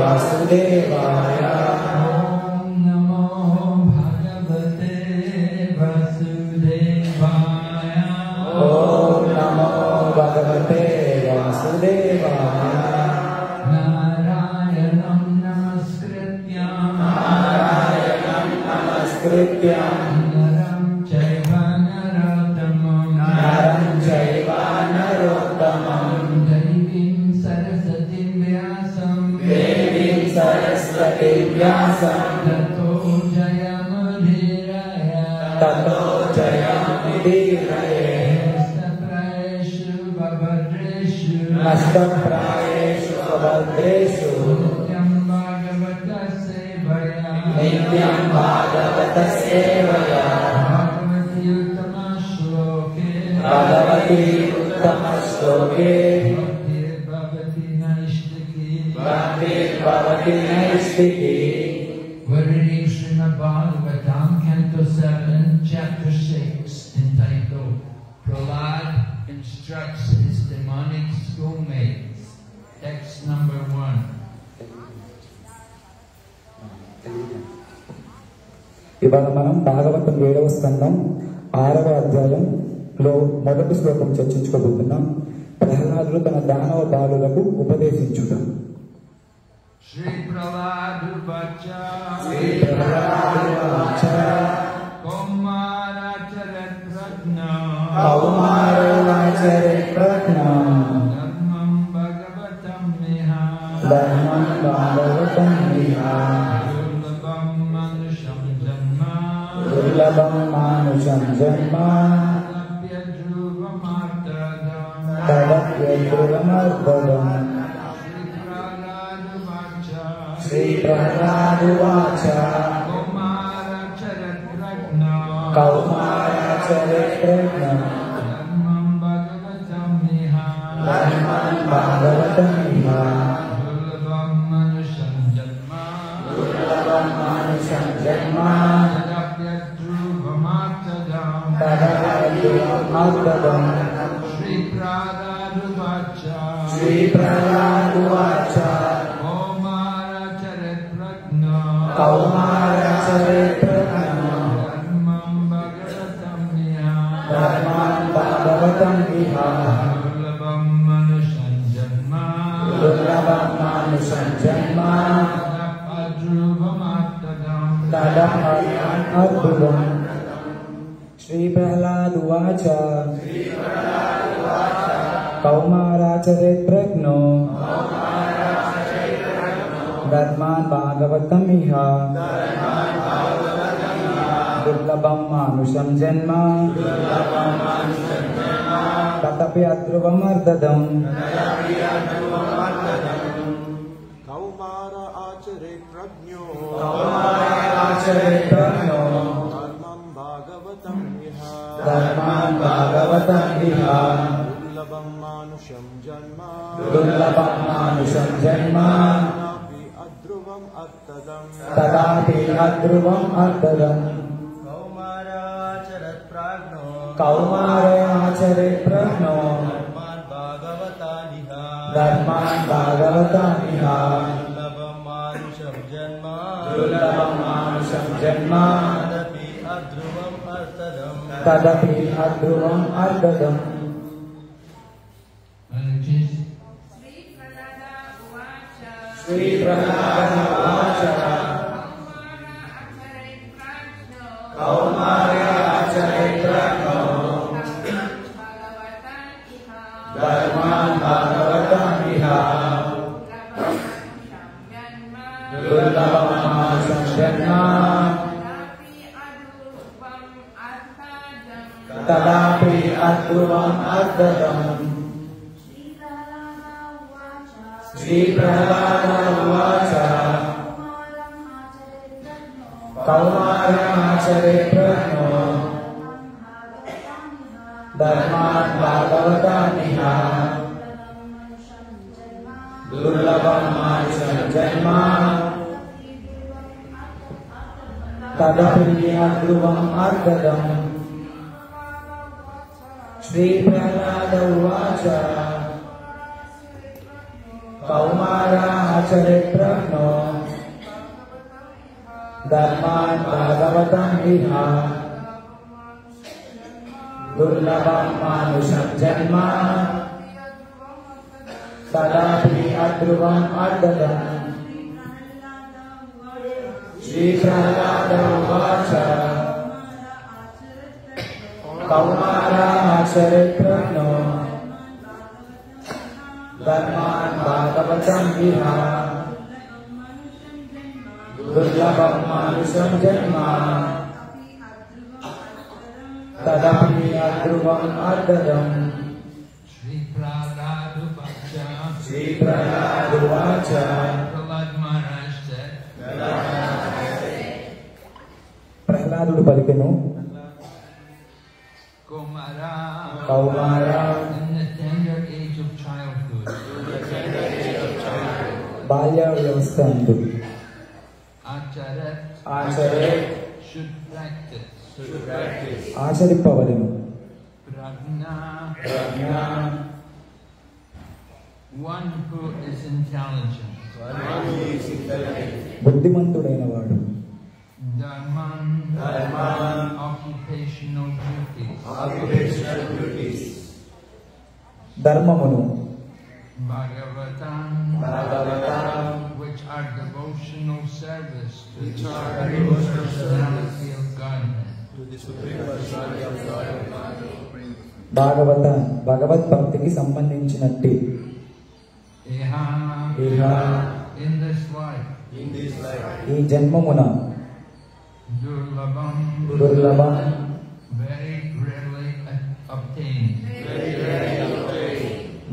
Vasudevaya. वासुदेवाय नारायणं नमस्कृत्य नरं चैव नरोत्तमं देवीं सरस्वतीं व्यासं ततो जयमुदीरये नष्टप्रायेषु भद्रेषु नित्यं भागवत सेवया भगवती उत्तम श्लोके भक्तिर्भवति नैष्ठिकी. We're reading Srimad Bhagavatam, Canto 7, Chapter 6, entitled Prahlad Instructs His Demonic Schoolmates. Text number 1. ఇవాళ మనం భాగవతం 7వ స్కందం 6వ అధ్యాయంలో మొదటి శ్లోకం చర్చించుకోబోతున్నాం. ప్రహ్లాదుడు తన దానవ బాలులకు ఉపదేశించుట. Shri Prahladu Vacha Kaumaracharet Prajna Dharmam Bhagavatam Miha Durlabam Manusham Janma Tadapyadruvamartadam. Shri Prahladu Vacha Kaumaracharet Prajna Dharmam Bhagavatam Miha Durlabam Manusham Janma Tadapyadruvamartadam. Shri Prahladu Vacha Kaumaracharet Prajna Dharmam Bhagavatam Miha Durlabam Manusham Janma Tadapyadruvamartadam. Shri Prahladu Vacha Kaumaracharet Prajna Dharman Bhagavatam Miha Durlabam Manusham Janma Tadapyadruvamartadam. Kaumaracharet Prajna Dharmam Bhagavatam Miha Durlabam Manusham Janma Tadapi adruvam artadam. Kaumaracharet Prajna Dharman Bhagavatam Miha Durlabam Manusham Janma Tadapi adruvam artadam. Shri Prahladu Vacha Kaumaracharet Prajna Dharman Bhagavatam Miha Durlabam Manusham Janma Tadapi adruvam artadam. Shri Prahladu Vacha Kaumaracharet Prajna Dharman Bhagavatam Miha Durlabam Manusham Janma Tadapyadruvam artadam. Shri Prahladu Vacha Kaumaracharet Prajna Dharman Bhagavatam Miha Durlabam Manusham Janma तदापि अध्रुवम् अर्धतम् श्रीप्रह्लाद उवाच कौमाराचरिप्रज्ञो धर्मान् भागवतं विहा दुर्लभं मानुषं जन्म तदापि अध्रुवम् अर्धतम् Shri Prahlad उवाच Prahlad Maharaj said, ప్రహ్లాదుడు పలికెను కౌమార in the tender age of childhood, బాల్య వ్యవస్థ అందు ఆచరే should practice ఆచరింపవలెను prajna, one who is intelligent, బుద్ధిమంతుడైన వాడు dharman, occupational duties, ధర్మమును bhagavatam, which are devotional service to the personality of Godhead. Bhagavata భగవద్భక్తికి సంబంధించినట్టి Iha, ఇహ in this life, ఈ జన్మమున durlabam, దుర్లభం very rarely obtained.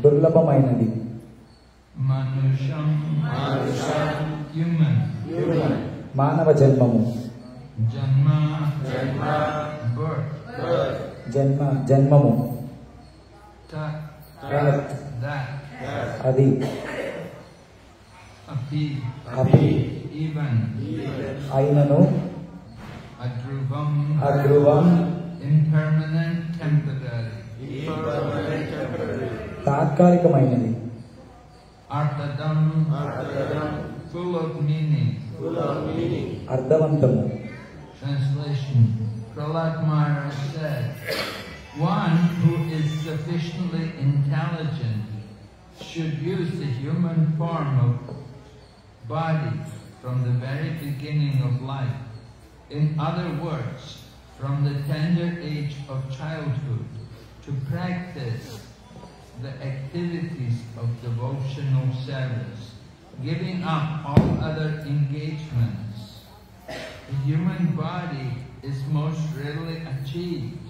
దుర్లభమైనది Manusham, human, మానవ జన్మము janma, birth, జన్మము tat, తత్ that, అది api, అపి even, అయినను adruvam, అధ్రువం impermanent, temporary, తాత్కాలికమైనది artadam, full of meaning. అర్థవంతము Translation: Prahlad Maharaj said, one who is sufficiently intelligent should use the human form of body from the very beginning of life. In other words, from the tender age of childhood, to practice the activities of devotional service, giving up all other engagements. The human body is most readily achieved,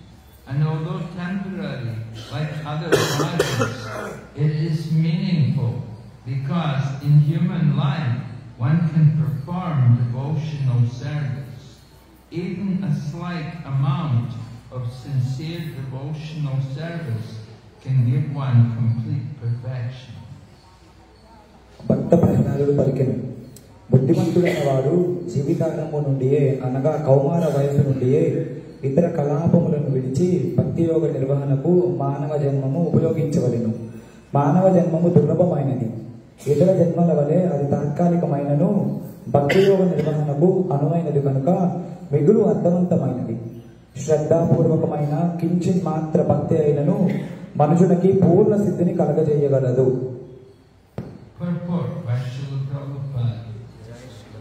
and although temporary, like other bodies, it is meaningful, because in human life one can perform devotional service. Even a slight amount of sincere devotional service can give one complete perfection. భక్త ప్రహ్లాదుడు పలికెను బుద్ధిమంతుడైన వాడు జీవితారంభం నుండియే అనగా కౌమార వయసు నుండియే ఇతర కలాపములను విడిచి భక్తి యోగ నిర్వహణకు మానవ జన్మము ఉపయోగించవలెను. మానవ జన్మము దుర్లభమైనది. ఇతర జన్మల వలె అది తాత్కాలికమైనను భక్తి యోగ నిర్వహణకు అనువైనది కనుక మిగులు అర్థవంతమైనది. శ్రద్ధాపూర్వకమైన కించిత్ మాత్ర భక్తి అయినను మనుషునికి పూర్ణ సిద్ధిని కలగజేయగలదు. Purport by Srila Prabhupada.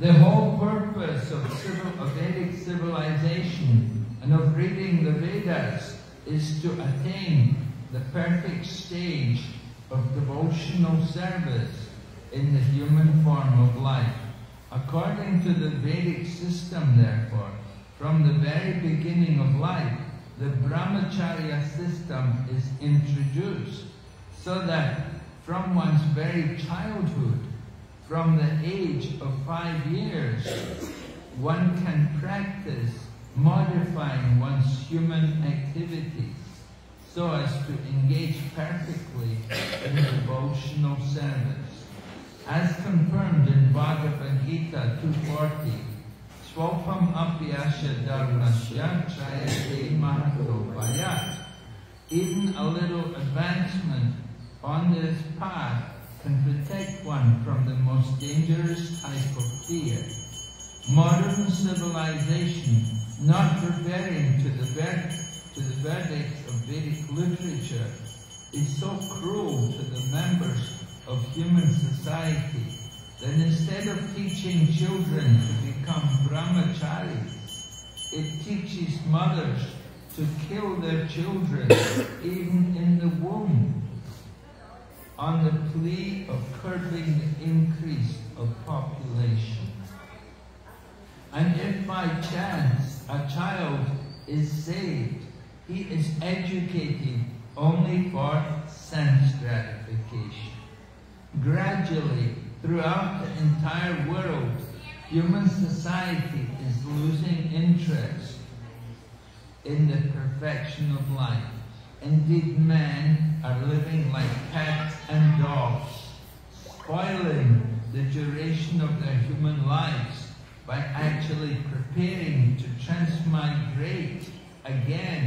The whole purpose of Vedic civilization and of reading the Vedas is to attain the perfect stage of devotional service in the human form of life. According to the Vedic system, therefore, from the very beginning of life, the brahmacharya system is introduced, so that from one's very childhood, from the age of 5 years, one can practice modifying one's human activities so as to engage perfectly in devotional service. As confirmed in Bhagavad Gita 240, Swapam apyasya dharmasya trayate mahatopayat. Even a little advancement on this path can protect one from the most dangerous type of fear. Modern civilization, not referring to the verdicts of Vedic literature, is so cruel to the members of human society, then instead of teaching children to become brahmacharis, it teaches mothers to kill their children even in the womb, on the plea of curbing the increase of population. And if by chance a child is saved, he is educated only for sense gratification. Gradually, throughout the entire world, human society is losing interest in the perfection of life. Indeed, men are living like cats and dogs, spoiling the duration of their human lives by actually preparing to transmigrate again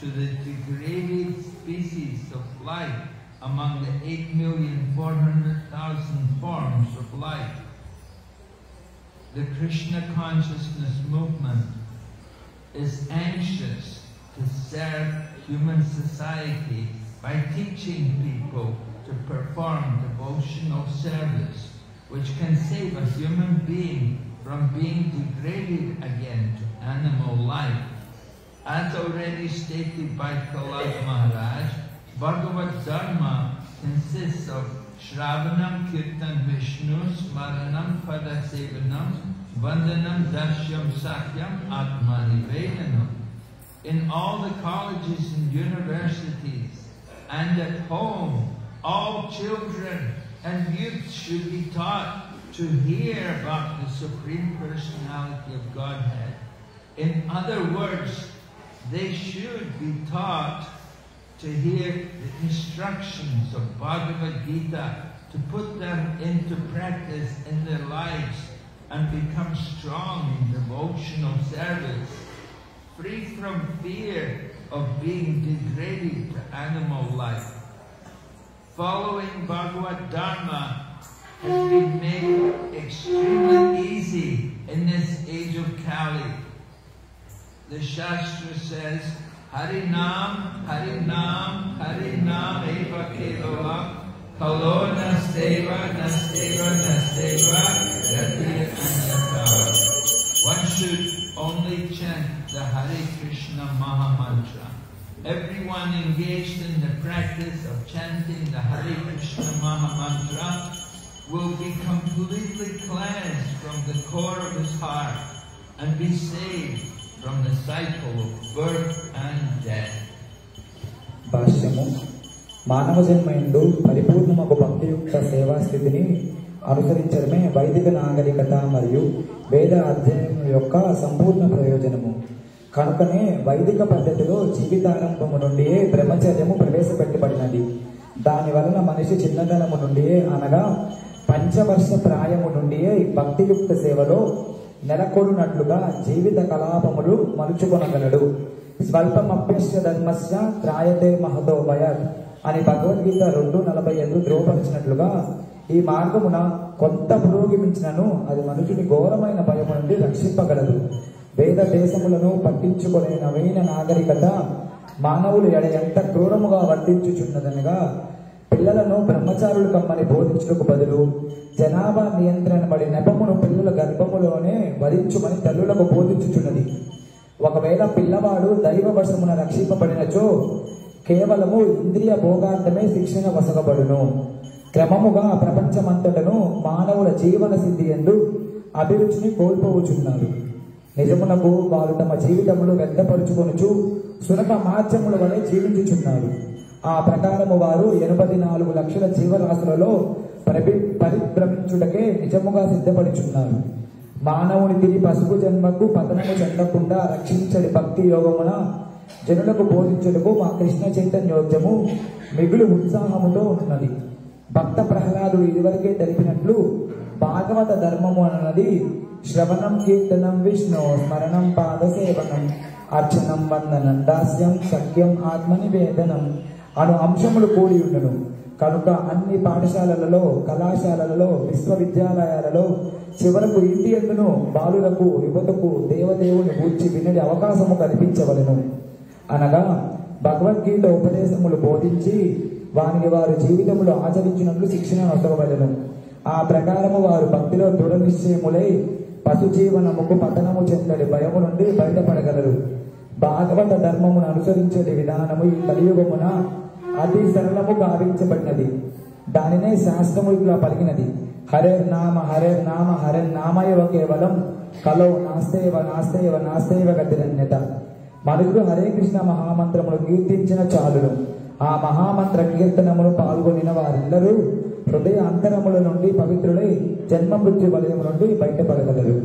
to the degraded species of life among the 8,400,000 forms of life. The Krishna consciousness movement is anxious to serve human society by teaching people to perform devotional service, which can save a human being from being degraded again to animal life. As already stated by Prahlad Maharaj, Bhagavad Dharma consists of Shravanam, Kirtan, Vishnu, Smaranam, Padasevanam, Vandanam, Dashyam, Sakyam, Atma Nivedanam. In all the colleges and universities and at home, all children and youth should be taught to hear about the Supreme Personality of Godhead. In other words, they should be taught to hear the instructions of Bhagavad Gita, to put them into practice in their lives and become strong in devotional service, free from fear of being degraded to animal life. Following Bhagavad Dharma has been made extremely easy in this age of Kali. The Shastra says, Harinam, Harinam, Harinam eva kevala, kalo nasteva, nasteva, nasteva, gati anyatara. One should only chant the Hare Krishna Maha Mantra. Everyone engaged in the practice of chanting the Hare Krishna Maha Mantra will be completely cleansed from the core of his heart and be saved from the cycle of birth and death. భాష్యము మానవ జన్మయందు పరిపూర్ణమగు భక్తియుక్త సేవా స్థితిని అనుసరించడమే వైదిక నాగరికత మరియు వేద అధ్యయనం యొక్క సంపూర్ణ ప్రయోజనము. కనుకనే వైదిక పద్ధతిలో జీవితారంభము నుండియే బ్రహ్మచర్యము ప్రవేశపెట్టబడినది. దాని వలన మనిషి చిన్నతనము నుండియే అనగా పంచవర్ష ప్రాయము నుండియే భక్తియుక్త సేవలో నెలకొనున్నట్లుగా జీవిత కలాపములు మలుచుకొనగలడు. స్వల్పమప్యస్య ధర్మస్య త్రాయతే మహతో భయాత్ అని భగవద్గీత 2:45 ధ్రువపరిచినట్లుగా ఈ మార్గమున కొంత పురోగమించినను అది మనుషుని ఘోరమైన భయము నుండి రక్షింపగలదు. వేద దేశములను పట్టించుకునే నవీన నాగరికత మానవులు ఎంత క్రూరముగా వర్తించుచున్నదనగా, పిల్లలను బ్రహ్మచారులు కమ్మని బోధించుటకు బదులు జనాభా నియంత్రణ బడి నెపమును పిల్లల గర్భములోనే వధించుమని తల్లులకు బోధించుచున్నది. ఒకవేళ పిల్లవాడు దైవ వశమున రక్షింపబడినచో కేవలము ఇంద్రియ భోగార్థమే శిక్షణ వసగబడును. క్రమముగా ప్రపంచమంతటను మానవుల జీవన సిద్ధి యందు అభిరుచిని కోల్పోవచున్నారు. నిజమునకు వారు తమ జీవితములు వ్యర్థపరుచుకొనుచు సునక మార్చముల వలె జీవించుచున్నారు. ఆ ప్రకారము వారు 84 లక్షల జీవరాశులలో పరిభ్రమించుటకే నిజముగా సిద్ధపడుచున్నారు. మానవుని తిరిగి పసుపు జన్మకు పతనము చెందకుండా రక్షించడి భక్తి యోగమున జనులకు బోధించుటకు మా కృష్ణ చైతన్యోద్యము మిగులు ఉత్సాహముతో ఉన్నది. భక్త ప్రహ్లాదుడు ఇదివరకే తెలిపినట్లు భాగవత ధర్మము అన్నది శ్రవణం, కీర్తనం, విష్ణు స్మరణం, పాదసేవనం, అర్చనం, వందనం, దాస్యం, సఖ్యం, ఆత్మనివేదనం అను అంశములు కూడి ఉండను. కనుక అన్ని పాఠశాలలలో, కళాశాలలలో, విశ్వవిద్యాలయాలలో చివరకు ఇంటి యందును బాలులకు, యువతకు దేవదేవుని గూర్చి వినడి అవకాశము కల్పించవలెను. అనగా భగవద్గీత ఉపదేశములు బోధించి వారిని వారి జీవితంలో ఆచరించినట్లు శిక్షణ నొసగవలెను. ఆ ప్రకారము వారు భక్తిలో దృఢ నిశ్చయములై పశు జీవనముకు పతనము చెందడి భయము నుండి బయటపడగలరు. భాగవత ధర్మమును అనుసరించే విధానము ఈ కలియుగమున అతి సరళము గావించబడినది. దానినే శాస్త్రము ఇలా పలికినది: హరేర్నామ హరేర్నామ హరేర్నామయవ కేవలం కలో నాస్తేవ నాస్తేవ నాస్తేవ గతిరన్యత. మనుషులు హరే కృష్ణ మహామంత్రమును కీర్తించిన చాలును. ఆ మహామంత్ర కీర్తనమును పాల్గొనిన వారందరూ హృదయ అంతరముల నుండి పవిత్రులై జన్మ మృత్యు వలయం నుండి బయటపడగలరు.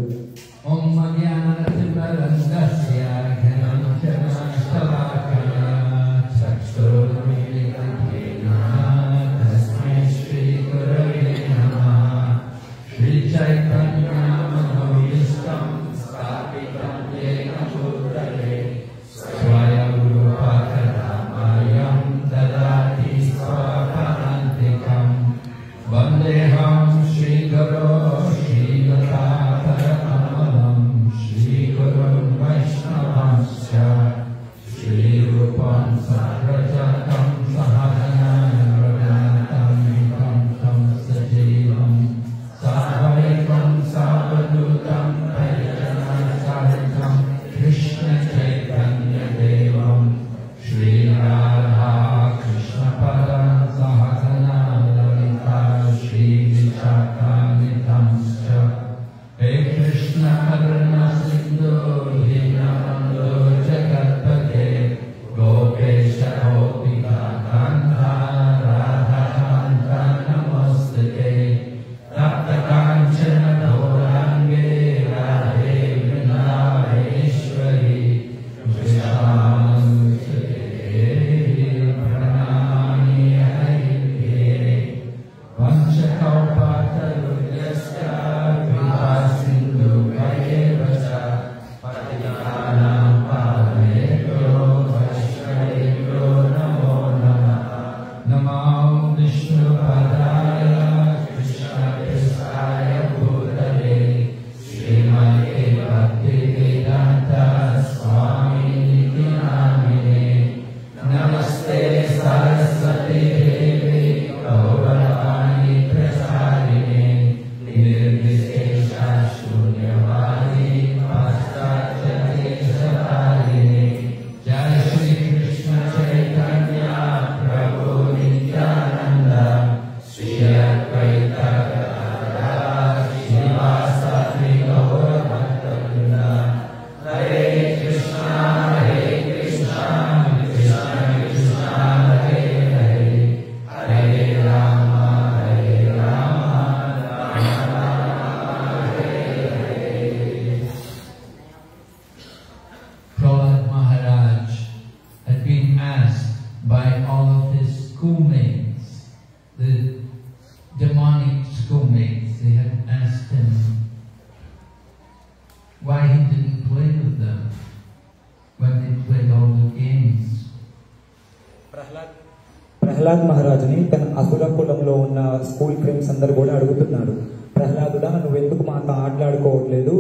ప్రహ్లాద్ మహారాజుని తన అసుర కులంలో ఉన్న స్కూల్ ఫ్రెండ్స్ అందరు కూడా అడుగుతున్నారు, ప్రహ్లాదుడా నువ్వెందుకు మాతో ఆటలాడుకోవట్లేదు,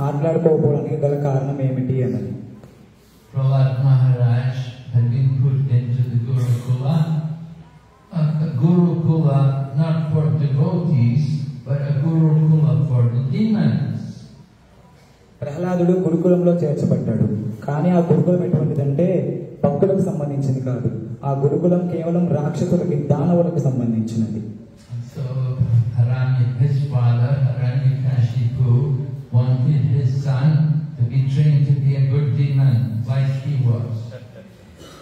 ఆటలాడుకోకపోవడానికి గల కారణం ఏమిటి అన్నది. Prahlad Maharaj had been put into the Gurukula, a Gurukula not for devotees, but a Gurukula for the demons. ప్రహ్లాదుడు గురుకులంలో చేర్చబడ్డాడు, కానీ ఆ గురుకులం ఎటువంటిదంటే భక్తులకు సంబంధించింది కాదు. ఆ గురుకులం కేవలం రాక్షసులకి, దానవులకు సంబంధించినది. So his father, Hiranyakashipu, wanted his son to be trained to be a good demon like he was.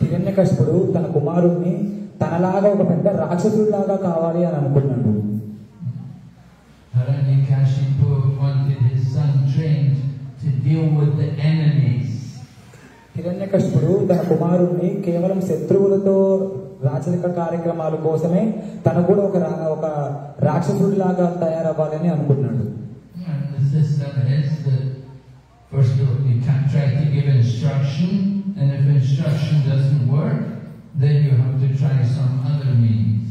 హిరణ్యకశిపుడు తన కుమారుణ్ణి తనలాగా ఒక పెద్ద రాక్షసుడిలాగా కావాలి అని అనుకున్నాడు. Hiranyakashipu wanted his son trained to deal with the enemies. హిరణ్యకశిపుడు తన కుమారుణ్ణి కేవలం శత్రువులతో రాచరిక కార్యక్రమాల కోసమే తను కూడా ఒక రాక్షసుడిలాగా తయారవ్వాలని అనుకున్నాడు. And the system is that first you can try to give instruction, and if instruction doesn't work, then you have to try some other means.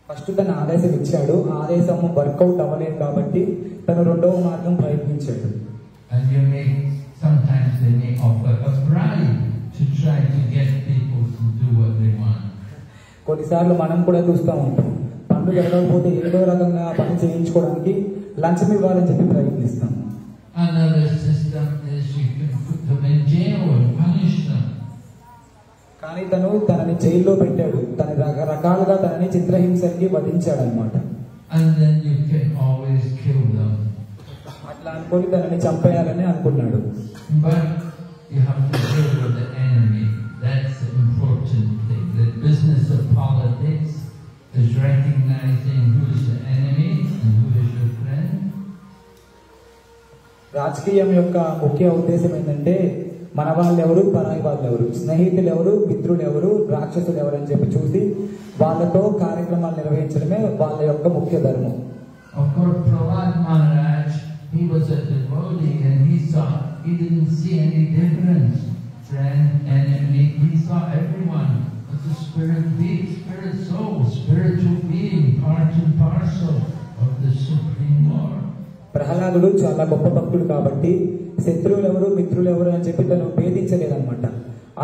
First తన ఆదేశం ఇచ్చాడు, ఆదేశం వర్కౌట్ అవ్వలేదు కాబట్టి తను రెండవ మార్గం ప్రయత్నించాడు. And you may sometimes they may offer a bribe to try to get people to do what they want. కొన్నిసార్లు మనం కూడా చూస్తూ ఉంటాం, పనులు జరగకపోతే ఏదో రకంగా పని చేయించుకోవడానికి లంచం ఇవ్వాలని చెప్పి ప్రయత్నిస్తాం. Another system is you can put them in jail and punish them. కానీ తను తనని జైల్లో పెట్టాడు, తన రకరకాలుగా తనని చిత్రహింసకి వధించాడు అనమాట. And then you can always kill them. అట్లా అనుకొని తనని చంపేయాలని అనుకున్నాడు. But you have to deal with the enemy. That's the important thing. The business of politics is recognizing who is the enemy and who is your friend. రాజకీయం యొక్క ముఖ్య ఉద్దేశం ఏంటంటే మన వాళ్ళు ఎవరు, పరాయి వాళ్ళు ఎవరు, స్నేహితులు ఎవరు, మిత్రులు ఎవరు, రాక్షసులు ఎవరు అని చెప్పి చూసి వాళ్ళతో కార్యక్రమాలు నిర్వహించడమే వాళ్ళ యొక్క ముఖ్య ధర్మం. Of course, Prahlad Maharaj, he was a devotee and he didn't see any difference. Friend, enemy, he saw everyone as a spirit being, spirit soul, spiritual being, part and parcel of the Supreme Lord. ప్రహ్లాదుడు చాలా గొప్ప భక్తుడు కాబట్టి శత్రువులు ఎవరు, మిత్రులు ఎవరు అని చెప్పి తను భేదించలేదన్నమాట.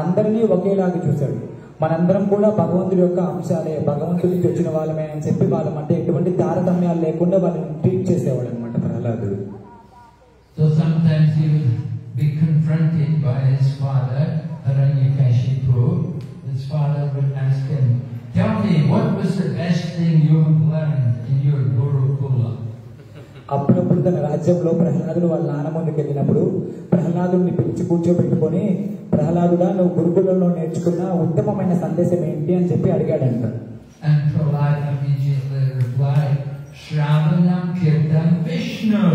అందరినీ ఒకేలాగా చూశాడు. మనందరం కూడా భగవంతుడి యొక్క అంశాలే, భగవంతుడి నుంచి వచ్చిన వాళ్ళమే అని చెప్పి వాళ్ళ మధ్య ఎటువంటి తారతమ్యాలు లేకుండా వాళ్ళని ట్రీట్ చేసేవాడు అనమాట ప్రహ్లాదుడు. So sometimes he would be confronted by his father, Hiranyakashipu. His father would ask him, "Tell me, what was the best thing you have learned in your Gurukula?" అప్పుడప్పుడు తన రాజ్యంలో ప్రహ్లాదుడు వాళ్ళ నాన్న ముందుకు వెళ్ళినప్పుడు ప్రహ్లాదుడిని పిలిచి కూర్చోబెట్టుకొని, ప్రహ్లాదుడా నువ్వు గురుకులంలో నేర్చుకున్న ఉత్తమమైన సందేశం ఏంటి అని చెప్పి అడిగాడంట. And Prahlad immediately replied, "Shravanam Kirtan Vishnu."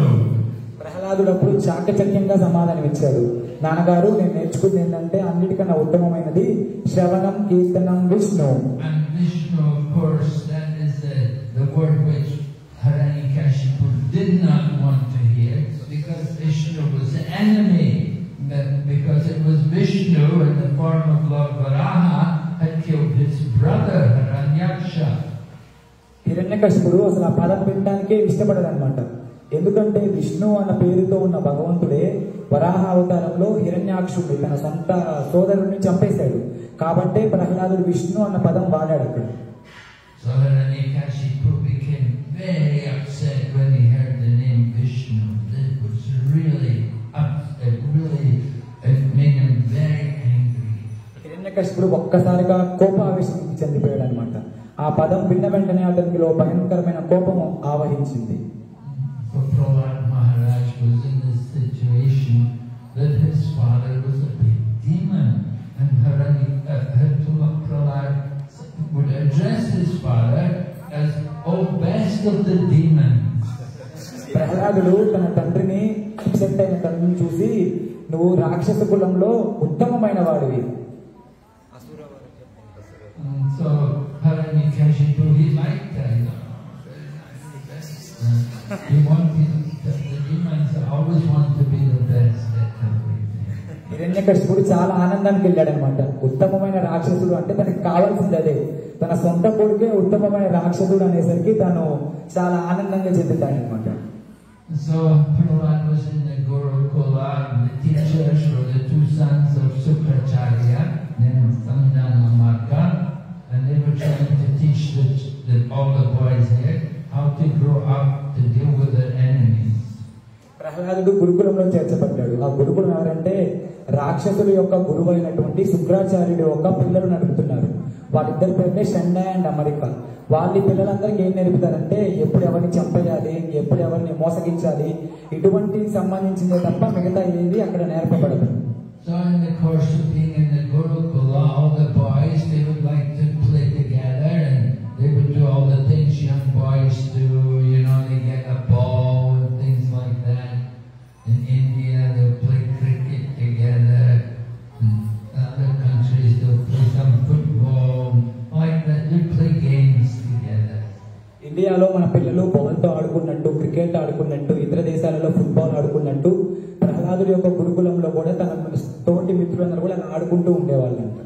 ప్రహ్లాదుడు అప్పుడు చాకచక్యంగా సమాధానం ఇచ్చాడు. నాన్నగారు నేను నేర్చుకుంది ఏంటంటే అన్నిటికన్నా ఉత్తమమైనది శ్రవణం, కీర్తనం, Vishnu. And Vishnu, of course, that is the word which Hiranyakashipu did not want to hear, because Vishnu was the enemy. Because it was Vishnu in the form of Lord Varaha had killed his brother Hiranyaksha. హిరణ్యకశిపుడు అసలు ఆ పదం వినడానికే ఇష్టపడదన్నమాట. ఎందుకంటే విష్ణు అన్న పేరుతో ఉన్న భగవంతుడే వరాహ అవతారంలో హిరణ్యాక్షుడిని తన సొంత సోదరుడిని చంపేశాడు. కాబట్టే ప్రహ్లాదుడు విష్ణు అన్న పదం వాడాడు అక్కడ. So Hiranyakashipu became very upset when he heard the name Vishnu. It was really it made him very angry. హిరణ్యకశిపుడు ఒక్కసారిగా కోపావేశం చెందిపోయాడు అనమాట. ఆ పదం విన్న వెంటనే అతనిలో భయంకరమైన కోపము ఆవహించింది. So Prahlad Maharaj was in this situation that his father was a big demon, and Prahlad would address his father as, "Oh, best of the demons." ప్రహ్లాదుడు తన తండ్రిని అప్సెట్ అయిన తండ్రిని చూసి, నువ్వు రాక్షస కులంలో ఉత్తమమైన వాడివి. So Hiranyakashipu, he liked that. He wanted the demons always want to be the best at everything. హిరణ్యకశిపుడు చాలా ఆనందానికి వెళ్ళాడనమాట. ఉత్తమమైన రాక్షసుడు అంటే తనకి కావాల్సింది అదే. తన సొంత కొడుకే ఉత్తమమైన రాక్షసుడు అనేసరికి తను చాలా ఆనందంగా చెందుతాడనమాట. So Prahlad was in the Gurukula, and the teachers were the two sons of Sukracharya, named Sandana Marga, and they were trying to teach all the boys here how to grow up to deal with their enemies. ప్రహ్లాదుడు గురుకులంలో చేర్చబడ్డాడు. ఆ గురుకులం ఎవరంటే రాక్షసుల యొక్క గురువు అయినటువంటి శుక్రాచార్యుడు యొక్క పిల్లలు నడుపుతున్నారు. వాళ్ళిద్దరి పేరునే షండ అండ్ అమెరికా. వాళ్ళ పిల్లలందరికీ ఏం నేర్పుతారంటే ఎప్పుడు ఎవరిని చంపేయాలి, ఎప్పుడు ఎవరిని మోసగించాలి, ఇటువంటి సంబంధించిందే తప్ప మిగతా ఏది అక్కడ నేర్పబడదు. So in the course of being in the Gurukula, all the boys, they would like to play together, and they would do all the things young boys do, they get a ball and things like that. In India, they'll play cricket together. In other countries, they'll play some football, like that. They play games together. ఇండియాలో మన పిల్లలు బాల్తో ఆడుకున్నట్టు, cricket ఆడుకున్నట్టు, ఇతర దేశాలలో football ఆడుకున్నట్టు ప్రహ్లాదుడి యొక్క గురుకులంలో కూడా తన తోటి మిత్రులందరూ కూడా ఆడుకుంటూ ఉండేవాళ్ళంట.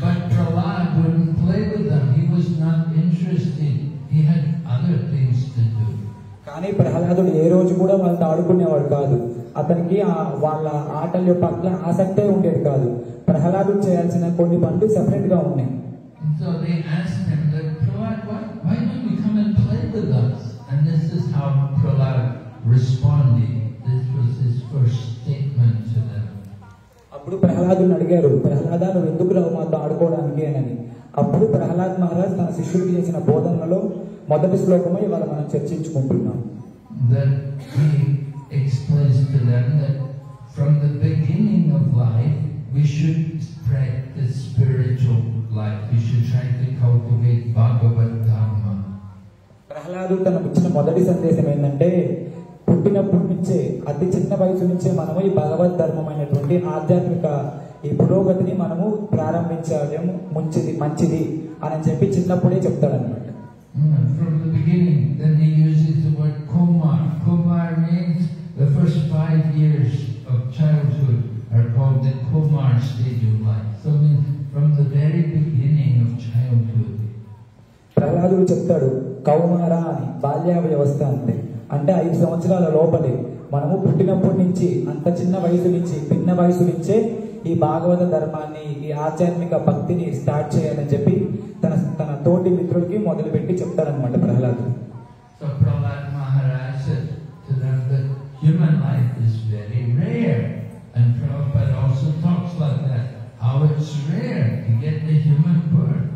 But Prahlad wouldn't play with them. He was not interested. He had other things to do. కానీ ప్రహ్లాదుడు ఏ రోజు కూడా వాళ్ళతో ఆడుకునేవాడు కాదు. అతనికి వాళ్ళ ఆటల పట్ల ఆసక్తే ఉండేది కాదు. ప్రహ్లాదుడు చేయాల్సిన కొన్ని పనులు సెపరేట్ గా ఉన్నాయి. So they asked him is how Prahlad responded. This was his first statement to them. అప్పుడు ప్రహ్లాదుని అడిగారు, ప్రహ్లాద నువ్వు ఎందుకు రావు మాతో ఆడుకోవడానికి అని. అప్పుడు ప్రహ్లాద్ మహారాజ్ తన శిష్యుడికి చేసిన బోధనలో మొదటి శ్లోకమే ఇవాళ మనం చర్చించుకుంటున్నాం. That he explains to them that from the beginning of life we should practice spiritual life. We should try to cultivate Bhagavad Dharma. Prahlad తనకు ఇచ్చిన మొదటి సందేశం ఏంటంటే, పుట్టినప్పటి నుంచే అతి చిన్న వయసు నుంచే మనము ఈ భగవద్ ధర్మమైనటువంటి ఆధ్యాత్మిక ఈ పురోగతిని మనము ప్రారంభించడం మంచిది అని చెప్పి చిన్నప్పుడే చెప్తాడనమాట. From the beginning, then he uses the word Kumar. Kumar means the first 5 years of childhood are called the Kumar stage of life. So means from the very beginning of childhood. ప్రహ్లాదుడు చెప్తాడు కౌమార అని, బాల్యావస్థ అంటే 5 సంవత్సరాల లోపలే మనము పుట్టినప్పటి నుంచి అంత చిన్న వయసు నుంచి పిన్న వయసు నుంచే ఈ భాగవత ధర్మాన్ని ఈ ఆధ్యాత్మిక భక్తిని స్టార్ట్ చేయాలని చెప్పి తన తోటి మిత్రులకి మొదలుపెట్టి చెప్తారనమాట ప్రహ్లాదుడు. So Prahlad Maharaj said to them that human life is very rare, and Prabhupada also talks like that, how it's rare to get the human birth.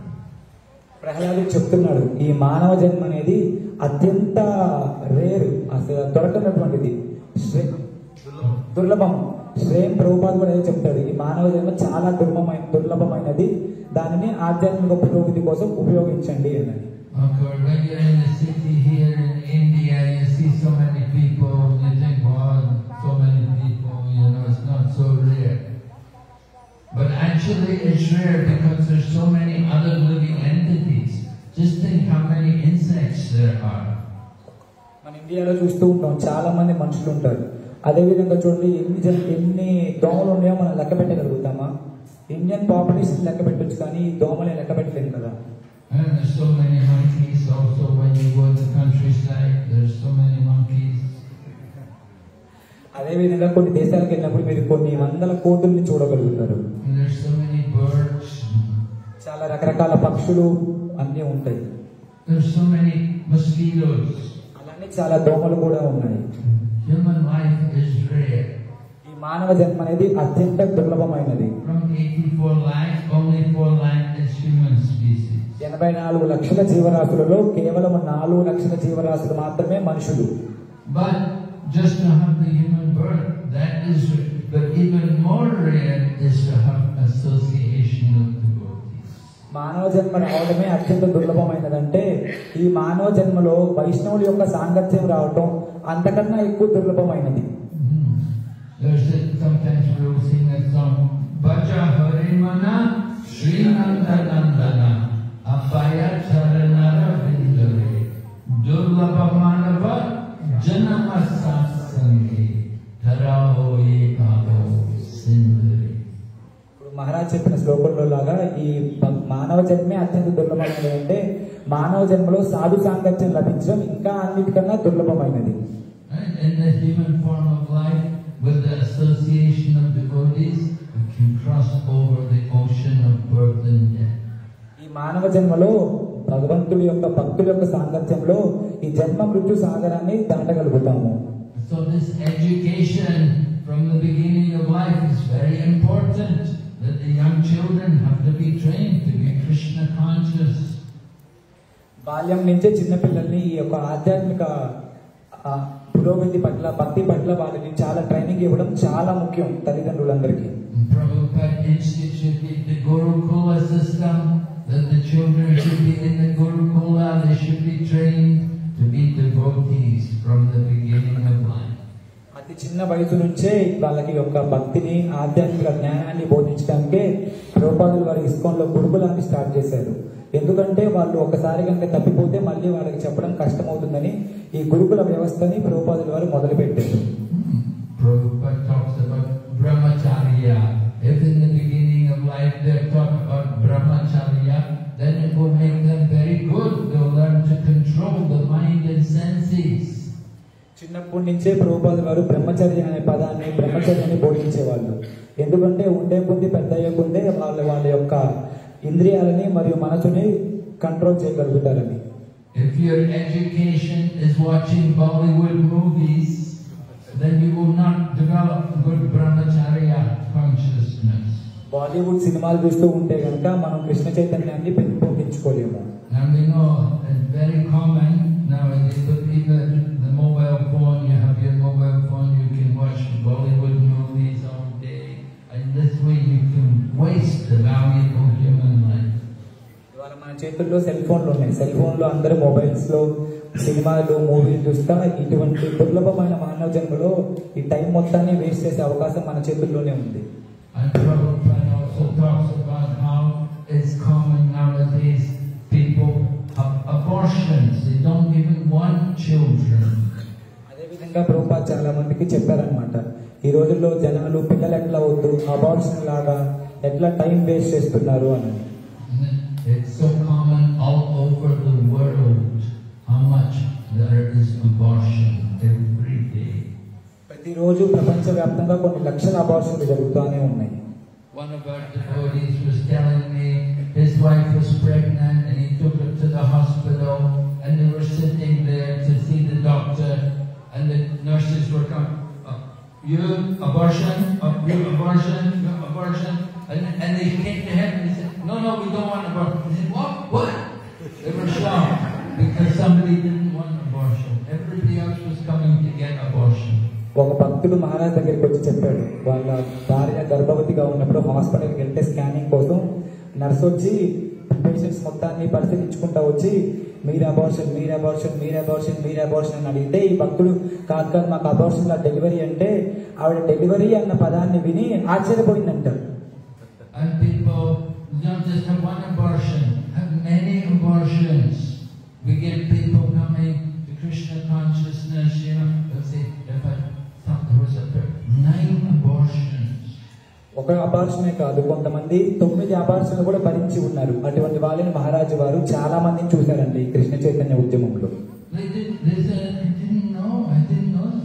ప్రహ్లాదుడు చెప్తున్నాడు ఈ మానవ జన్మ అనేది అత్యంత రేరు, అసలు దొరకనటువంటిది, దుర్లభం. శ్రేయం ప్రభుపాద్ కూడా చెప్తాడు ఈ మానవ జన్మ చాలా దుర్లభమైనది, దానిని ఆధ్యాత్మిక పురోగతి కోసం ఉపయోగించండి అన్నది. When you're in the city here in India, you see so many people, you think, wow, so many people, it's not so rare. But actually it's rare because there's so many other living entities. Just think how many insects there are. మన ఇండియాలో చూస్తూ ఉంటాం చాలా మంది మనుషులు ఉంటారు. అదేవిధంగా చూడండి ఎన్ని దోమలు ఉన్నాయో మనం లెక్క పెట్టగలుగుతామా? ఇండియన్ పాపులేషన్ లెక్క పెట్టొచ్చు కానీ ఈ దోమలే లెక్క పెట్టలేము కదా. And there's so many monkeys also when you go to the countryside, there's so many monkeys. అదేవిధంగా కొన్ని దేశాలకు వెళ్ళినప్పుడు మీరు కొన్ని వందల కోతుల్ని చూడగలుగుతారు. And there's so many birds. చాలా రకరకాల పక్షులు అన్నీ ఉంటాయి. There's so many mosquitoes. అలానే చాలా దోమలు కూడా ఉన్నాయి. Human life is rare. ఈ మానవ జన్మ అనేది అత్యంత దుర్లభమైనది. From 84 lakhs, only 4 lakhs is human species. 84 లక్షల జీవరాశులలో కేవలం 4 లక్షల జీవరాశులు మాత్రమే మనుషులు. But just to have the human birth, that is, but even more rare is to have association of devotees. మానవ జన్మ రావడమే అత్యంత దుర్లభమైనదంటే ఈ మానవ జన్మలో వైష్ణవుల యొక్క సాంగత్యం రావటం అంతకన్నా ఎక్కువ దుర్లభమైనది. Sometimes we will sing that song, Bhaja Harimana Srinandanandana Apaya Charanara Vindare Durlabha Manava Janama Satsangi Taraho Ekavo Sindari. Maharaj చెప్పిన శ్లోకంలో లాగా ఈ మానవ జన్మే అత్యంత దుర్లభమైనది అంటే మానవ జన్మలో సాధు సాంగత్యం లభించడం ఇంకా అన్నిటికన్నా దుర్లభమైనది. In the human form of life, with the association of devotees, we can cross over the ocean of birth and death. ఈ మానవ జన్మలో భగవంతుడి యొక్క భక్తుల యొక్క సాంగత్యంలో ఈ జన్మ మృత్యు సాగరాన్ని దాటగలుగుతాము. So this education from the beginning of life is very important. That the young children have to be trained to be Krishna conscious. బాల్యం నుంచే చిన్న పిల్లల్ని ఈ యొక్క ఆధ్యాత్మిక పురోగతి పట్ల భక్తి పట్ల వాళ్ళని చాలా ట్రైనింగ్ ఇవ్వడం చాలా ముఖ్యం తల్లిదండ్రులందరికీ. Prabhupada instituted the Gurukula system, that the children should be in the Gurukula, they should be trained to be devotees from the beginning of life. అతి చిన్న వయసు నుంచే వాళ్ళకి యొక్క భక్తిని ఆధ్యాత్మిక జ్ఞానాన్ని బోధించడానికే ప్రభుపాదులు వారి ఇస్కాన్లో గురుకులాన్ని స్టార్ట్ చేశారు. ఎందుకంటే వాళ్ళు ఒకసారి కనుక తప్పిపోతే మళ్ళీ వాళ్ళకి చెప్పడం కష్టమవుతుందని ఈ గురుకుల వ్యవస్థని ప్రభుపాదులు వారు మొదలుపెట్టారు. Prabhupada talks about brahmacharya. If in the beginning of life they talk about brahmacharya, then it will make them very good. They'll learn to control the mind and senses. చిన్నప్పటి నుంచే ప్రభుపాదులు వారు బ్రహ్మచర్య అనే పదాన్ని బ్రహ్మచర్యాన్ని బోధించేవాళ్ళు. ఎందుకంటే ఉండే కొద్ది పెద్ద అయ్యే కొద్దే వాళ్ళ యొక్క ఇంద్రియాలని మరియు మనసుని control చేయగలుగుతారని. If your education is watching Bollywood movies, then you will not develop good brahmacharya consciousness. Bollywood సినిమాలు చూస్తూ ఉంటే కనుక మనం కృష్ణ చైతన్యాన్ని పెంపొందించుకోలేము. And we know it's very common nowadays, but even the mobile phone, you have your mobile phone, you can watch Bollywood movies all day, and this way you can waste the valuable human life. ఇవాళ మన చేతుల్లో cell ఫోన్లు ఉన్నాయి. Cell ఫోన్లో అందరూ mobiles లో సినిమాలు మూవీలు చూస్తా ఇటువంటి దుర్లభమైన మానవ జన్మలో ఈ టైం మొత్తాన్ని వేస్ట్ చేసే అవకాశం మన చేతుల్లోనే ఉంది. And Prabhupada also talks about how it's common nowadays people have abortions, they don't even want children. అదేవిధంగా ప్రభుపాద చాలా మందికి చెప్పారనమాట, ఈ రోజుల్లో జనాలు పిల్లలు ఎట్లా వద్దు, అబార్షన్ లాగా ఎట్లా టైం వేస్ట్ చేస్తున్నారు అని. It's so common all over the world how much there is abortion every day. ప్రతిరోజు ప్రపంచవ్యాప్తంగా కొన్ని లక్షల అబార్షన్లు జరుగుతూనే ఉన్నాయి. One of our devotees was telling me his wife was pregnant and he took her to the hospital and they were sitting there to see the doctor and the nurses were coming, you abortion, you abortion, you abortion, and they kicked their head and they said, no, we don't want abortion. They said, what? They were shocked because somebody didn't want abortion. Everybody else was coming to get abortion. ఒక భక్తుడు మహారాజ్ దగ్గరికి వచ్చి చెప్పాడు, వాళ్ళ భార్య గర్భవతిగా ఉన్నప్పుడు హాస్పిటల్కి వెళ్తే స్కానింగ్ కోసం నర్స్ వచ్చి పేషెంట్స్ మొత్తాన్ని పరిశీలించుకుంటా వచ్చి మీరు అబార్షన్ అని అడిగితే ఈ భక్తుడు కాదు మాకు అబార్షన్ లా డెలివరీ అంటే ఆవిడ డెలివరీ అన్న పదాన్ని విని ఆశ్చర్యపోయిందంటారు. And people don't just have one abortion, have many abortions. We get people coming to Krishna consciousness, they'll say, if I thought there was 9 abortions. ఒక అబార్షనే కాదు, కొంతమంది 9 అబార్షన్లు కూడా భరించి ఉన్నారు. అటువంటి వాళ్ళని మహారాజు వారు చాలా మందిని చూశారండి ఈ కృష్ణ చైతన్య ఉద్యమంలో. They said, I didn't know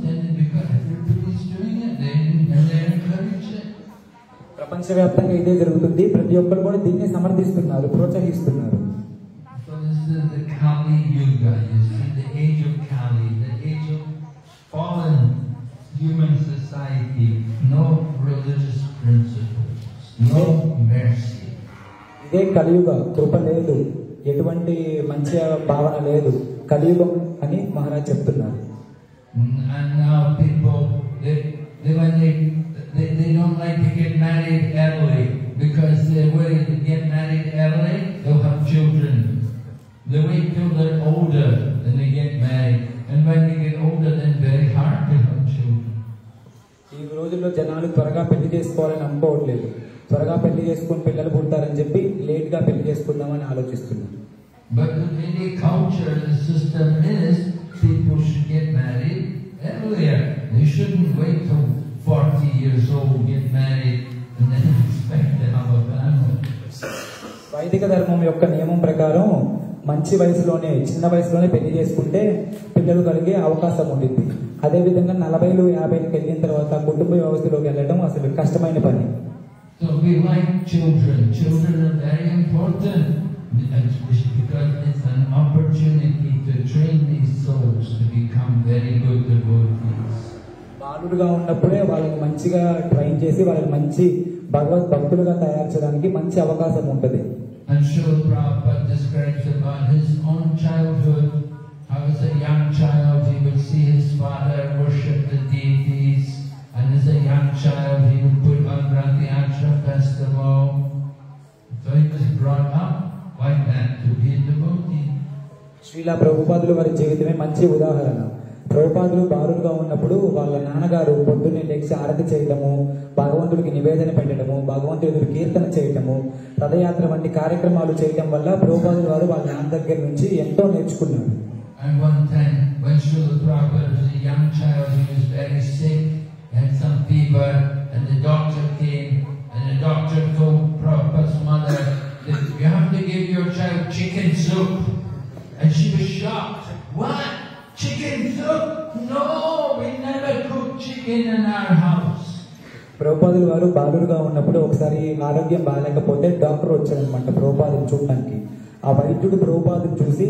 that because everybody's doing it, they encourage it. ప్రపంచవ్యాప్తంగా ఇదే జరుగుతుంది, ప్రతి ఒక్కరు కూడా దీన్ని సమర్థిస్తున్నారు, ప్రోత్సహిస్తున్నారు. So this is the Kali Yuga, you see, the age of Kali, the age of fallen human society, no religious principles, no mercy. ఇదే కలియుగ, కృప లేదు, ఎటువంటి మంచి భావన లేదు, కలియుగం అని మహారాజ్ చెప్తున్నారు. And now people, they don't like to get married early because they're worried to get married early, they'll have children. They wait till they're older and they get married. And when they get older, then very hard to have children. ఈ రోజుల్లో జనాలు త్వరగా పెళ్లి చేసుకోవాలని అనుకోవట్లేదు, త్వరగా పెళ్లి చేసుకుని పిల్లలు పుడతారని చెప్పి లేట్ గా పెళ్లి చేసుకుందామని ఆలోచిస్తున్నారు. But in any culture, the system is people should get married earlier. They shouldn't wait till 40 years old, get married, and then expect to have a family. వైదిక ధర్మం యొక్క నియమం ప్రకారం మంచి వయసులోనే, చిన్న వయసులోనే పెళ్లి చేసుకుంటే పిల్లలు కలిగే అవకాశం ఉండింది. అదేవిధంగా 40, 50 వెళ్ళిన తర్వాత కుటుంబ వ్యవస్థలోకి వెళ్ళడం అసలు కష్టమైన పని. So we like children. Children are very important because it's an opportunity to train these souls to become very good devotees. బాలుడుగా ఉన్నప్పుడే వాళ్ళని మంచిగా ట్రైన్ చేసి వాళ్ళని మంచి భగవద్ భక్తులుగా తయారు చేయడానికి మంచి అవకాశం ఉంటుంది. And Srila Prabhupada describes about his own childhood. How as a young child he would see his father worship the deities, and as a young child he would put on Rathiatra festival. So he was brought up like that to be a devotee. Sreela ప్రభుపాదులు వారి జీవితమే మంచి ఉదాహరణ. ప్రభుపాదులు బాలుడుగా ఉన్నప్పుడు వాళ్ళ నాన్నగారు పొద్దున్నే లేచి ఆరతి చేయటము, భగవంతుడికి నివేదన పెట్టడము, భగవంతుడికి కీర్తన చేయటము, రథయాత్ర వంటి కార్యక్రమాలు చేయటం వల్ల ప్రభుపాదులు వారు వాళ్ళ నాన్న దగ్గర నుంచి ఎంతో నేర్చుకున్నారు. And one time when Srila Prabhupada was a young child, he was very sick, he had some fever, and the doctor came, and the doctor told Prabhupada's mother that you have to give your child chicken soup. And she was shocked. What? Chicken soup? No, we never cook chicken in our house. ప్రభుపాదులు వారు బాలుడుగా ఉన్నప్పుడు ఒకసారి ఆరోగ్యం బాగాలేకపోతే doctor వచ్చారనమాట ప్రభుపాదుని చూడటానికి. ఆ వైద్యుడు ప్రభుపాదుని చూసి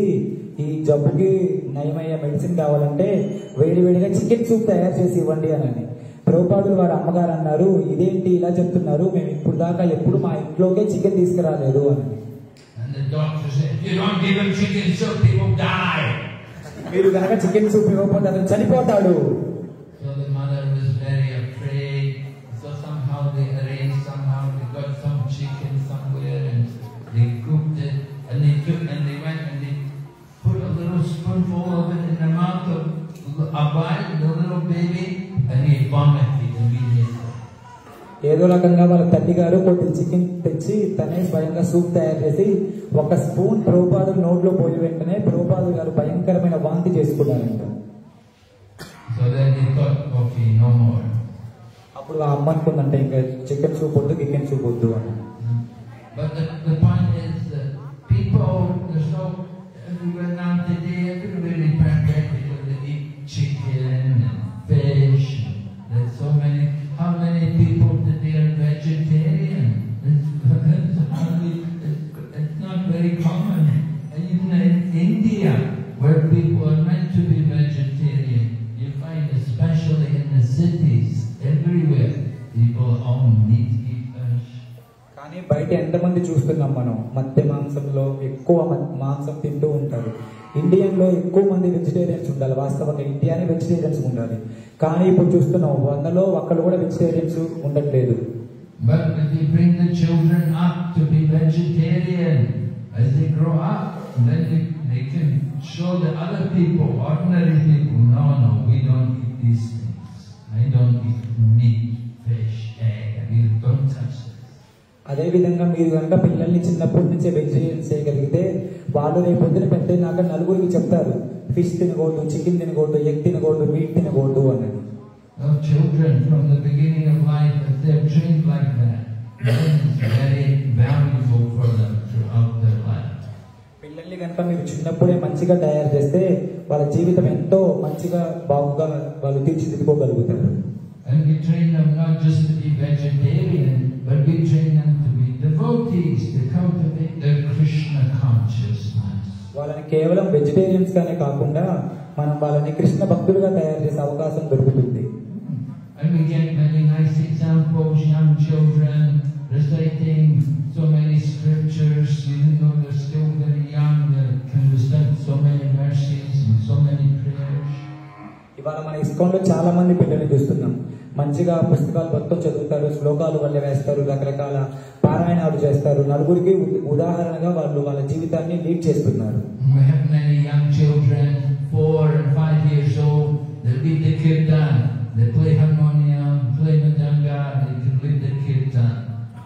ఈ జబ్బుకి నయమయ్యే మెడిసిన్ కావాలంటే వేడివేడిగా చికెన్ సూప్ తయారు చేసి ఇవ్వండి అని ప్రభుపాదులు వారి అమ్మగారు అన్నారు, ఇదేంటి ఇలా చెప్తున్నారు, మేము ఇప్పుడు దాకా ఎప్పుడు మా ఇంట్లోకే చికెన్ తీసుకురాలేదు అని. మీరు కనుక చికెన్ సూప్ ఇవ్వకపోతే అతను చనిపోతాడు. ఏదో రకంగా వాళ్ళ తల్లి గారు కొద్ది చికెన్ తెచ్చి తనే స్వయంగా సూప్ తయారు చేసి ఒక స్పూన్ ప్రభుపాదుల నోట్లో పోయి వెంటనే ప్రభుపాదులు గారు భయంకరమైన వాంతి చేసుకున్నారంట. అప్పుడు ఆ అమ్మ అనుకుందంటే ఇంకా చికెన్ సూప్ వద్దు, చికెన్ సూప్ వద్దు అని. కానీ బయట ఎంతమంది చూస్తున్నాం మనం, మధ్య మాంసంలో ఎక్కువ మాంసం తింటూ ఉంటారు. ఇండియన్లో ఎక్కువ మంది వెజిటేరియన్స్ ఉండాలి, వాస్తవంగా ఇండియానే వెజిటేరియన్స్ ఉండాలి. కానీ ఇప్పుడు చూస్తున్నాం 100లో ఒక్కరు కూడా వెజిటేరియన్స్ ఉండట్లేదు. But if you bring the children up to be vegetarian as they grow up, then they can show the other people, ordinary people, no, we don't eat these things. I don't eat meat, fish, egg. We don't touch this. అదే విధంగా మీరు కనుక పిల్లల్ని చిన్నప్పటి నుంచే vegetarians చేయగలిగితే వాళ్ళు రేపు పొద్దున పెద్దయినాక నలుగురికి చెప్తారు, ఫిష్ తినకూడదు, చికెన్ తినకూడదు, ఎగ్ తినకూడదు, మీట్ తినకూడదు అనేది. Children from the beginning of life, if they're trained like that, then it's very valuable for them throughout their life. పిల్లల్ని కనుక మీరు చిన్నప్పుడే మంచిగా తయారు చేస్తే వాళ్ళ జీవితం ఎంతో మంచిగా బాగుగా వాళ్ళు తీర్చిదిద్దుకోగలుగుతారు. And we train them not just to be vegetarian, but we train them to be devotees, to cultivate their Krishna consciousness. వాళ్ళని కేవలం వెజిటేరియన్స్ గానే కాకుండా మనం వాళ్ళని కృష్ణ భక్తులుగా తయారు చేసే అవకాశం దొరుకుతుంది. And we get many nice examples, young children reciting so many scriptures, even though they're still very young, they can recite so many verses and so many prayers. ఇవాళ మన ఇస్కాన్లో చాలా మంది పిల్లల్ని చూస్తున్నాం, మంచిగా పుస్తకాలు మొత్తం చదువుతారు, శ్లోకాలు వల్ల వేస్తారు, రకరకాల పారాయణాలు చేస్తారు, నలుగురికి ఉదాహరణగా వాళ్ళు వాళ్ళ జీవితాన్ని లీడ్ చేస్తున్నారు. We have many young children, 4 and 5 years old, they read the kirtan, they play harmonium, play mridanga, they can read the kirtan.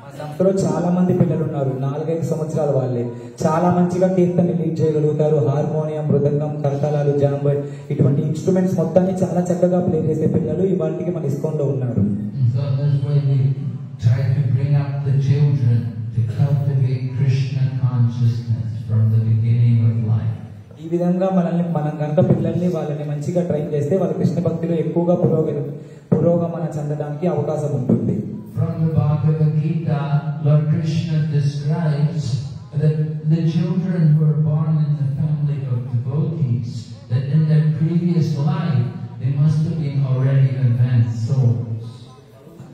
మా సంస్థలో చాలా మంది పిల్లలు ఉన్నారు, 4-5 సంవత్సరాల వాళ్ళే చాలా మంచిగా కీర్తన లీడ్ చేయగలుగుతారు. హార్మోనియం, మృదంగం, కరతాళాలు, జాంబర్ ఇటువంటి ఇన్స్ట్రుమెంట్స్ మొత్తాన్ని చాలా చక్కగా ప్లే చేసే పిల్లలు ఇవాళకి మన ఇస్కాన్లో ఉన్నారు. So that's why we try to bring up the children to cultivate Krishna consciousness from the beginning of life. ఈ విధంగా మనం కనుక పిల్లల్ని వాళ్ళని మంచిగా ట్రైన్ చేస్తే వాళ్ళ కృష్ణ భక్తిలో ఎక్కువగా పురోగమన చెందడానికి అవకాశం ఉంటుంది. From the Bhagavad Gita, Lord Krishna describes that the children who are born in the family of devotees, that in their previous life they must have been already advanced souls.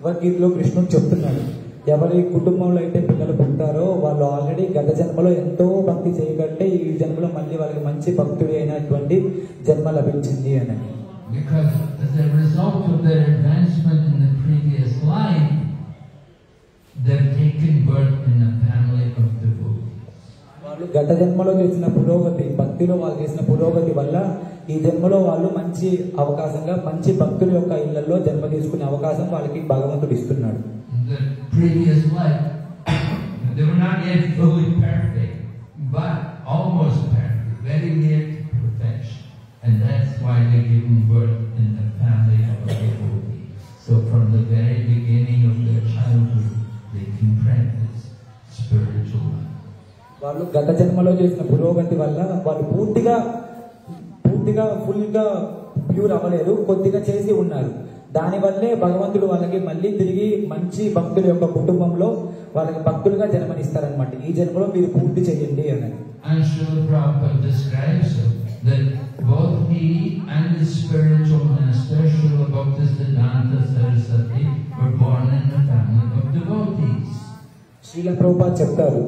భగవద్గీతలో కృష్ణుడు చెప్తున్నాడు, ఎవరి కుటుంబంలో అయితే పిల్లలు పుట్టారో వాళ్ళు ఆల్రెడీ గత జన్మలో ఎంతో భక్తి చేయగలిగితే ఈ జన్మలో మళ్ళీ వాళ్ళకి మంచి భక్తుడి అయినటువంటి జన్మ లభించింది అని. Because as a result of their advancement in the previous life, they've taken birth in a family of devotees. వాళ్ళు గత జన్మలో చేసిన పురోగతి, భక్తిలో వాళ్ళు చేసిన పురోగతి వల్ల ఈ జన్మలో వాళ్ళు మంచి అవకాశంగా మంచి భక్తుల యొక్క ఇళ్లలో జన్మ తీసుకునే అవకాశం వాళ్ళకి భగవంతుడు ఇస్తున్నాడు. The previous life, they were not yet fully perfect, but almost perfect, very near to perfection. And that's why they're given birth in the family of a devotee. So from the very beginning of their childhood, they can practice spiritual life. వాళ్ళు గత జన్మలో చేసిన పురోగతి వల్ల వాళ్ళు పూర్తిగా full గా pure అవ్వలేదు, కొద్దిగా చేసి ఉన్నారు. దానివల్లే భగవంతుడు వాళ్ళకి మళ్ళీ తిరిగి మంచి భక్తుల యొక్క కుటుంబంలో వాళ్ళకి భక్తులుగా జన్మనిస్తారనమాట. ఈ జన్మలో మీరు పూర్తి చేయండి అని. And Srila Prabhupada describes that both he and his spiritual master, Srila Bhaktisiddhanta Saraswati, were born in the family of devotees. Srila Prabhupad చెప్తారు,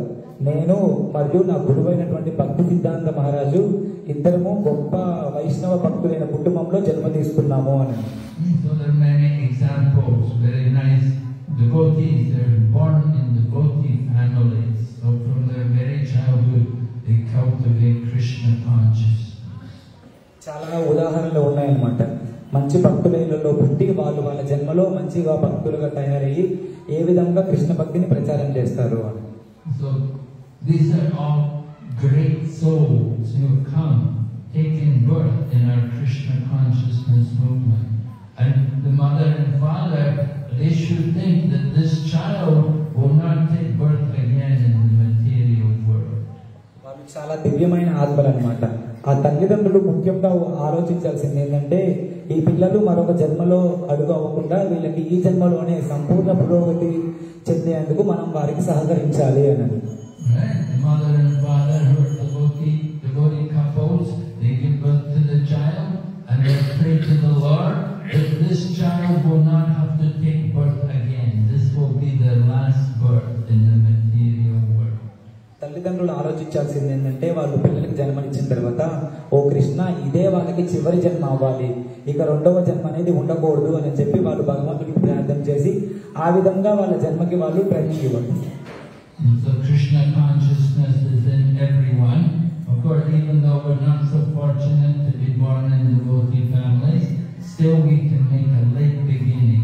నేను మరియు నా గురువైనటువంటి భక్తి సిద్ధాంత మహారాజు ఇద్దరము గొప్ప వైష్ణవ భక్తులైన కుటుంబంలో జన్మ తీసుకున్నాము అని. So there are many examples, very nice devotees. They are born in devotee families. So from their very childhood, they cultivate Krishna consciousness. చాలా ఉదాహరణలు ఉన్నాయన్నమాట. మంచి భక్తులలో పుట్టి వాళ్ళు వాళ్ళ జన్మలో మంచిగా భక్తులుగా తయారయ్యి ఏ విధంగా కృష్ణ భక్తిని ప్రచారం చేస్తారు అని. So these are all great souls who have come, taken birth in our Krishna consciousness movement. And the mother and father, they should think that this child will not take birth again in the material world. వాళ్ళు చాలా దివ్యమైన ఆత్మలు అన్నమాట. ఆ తల్లిదండ్రులు ముఖ్యంగా ఆలోచించాల్సింది ఏంటంటే ఈ పిల్లలు మరొక జన్మలో అడుగు అవ్వకుండా వీళ్ళకి ఈ జన్మలోనే సంపూర్ణ పురోగతి చెందేందుకు మనం వారికి సహకరించాలి అన్నది. Right? The mother and father who are devotee couples, they give birth to the child and they pray to the Lord that this child will not have to take birth again. This will be their last birth in the material world. తల్లిదండ్రులు ఆలోచించాల్సింది ఏంటంటే వాళ్ళు పిల్లలకి జన్మనిచ్చిన తర్వాత ఓ కృష్ణ ఇదే వాళ్ళకి చివరి జన్మ అవ్వాలి, ఇక రెండవ జన్మ అనేది ఉండకూడదు అని చెప్పి వాళ్ళు భగవంతుడికి ప్రార్థన చేసి ఆ విధంగా వాళ్ళ జన్మకి వాళ్ళు ట్రైనింగ్ ఇవ్వాలి. So Krishna consciousness is in everyone. Of course, even though we're not so fortunate to be born in devotee families, still we can make a late beginning.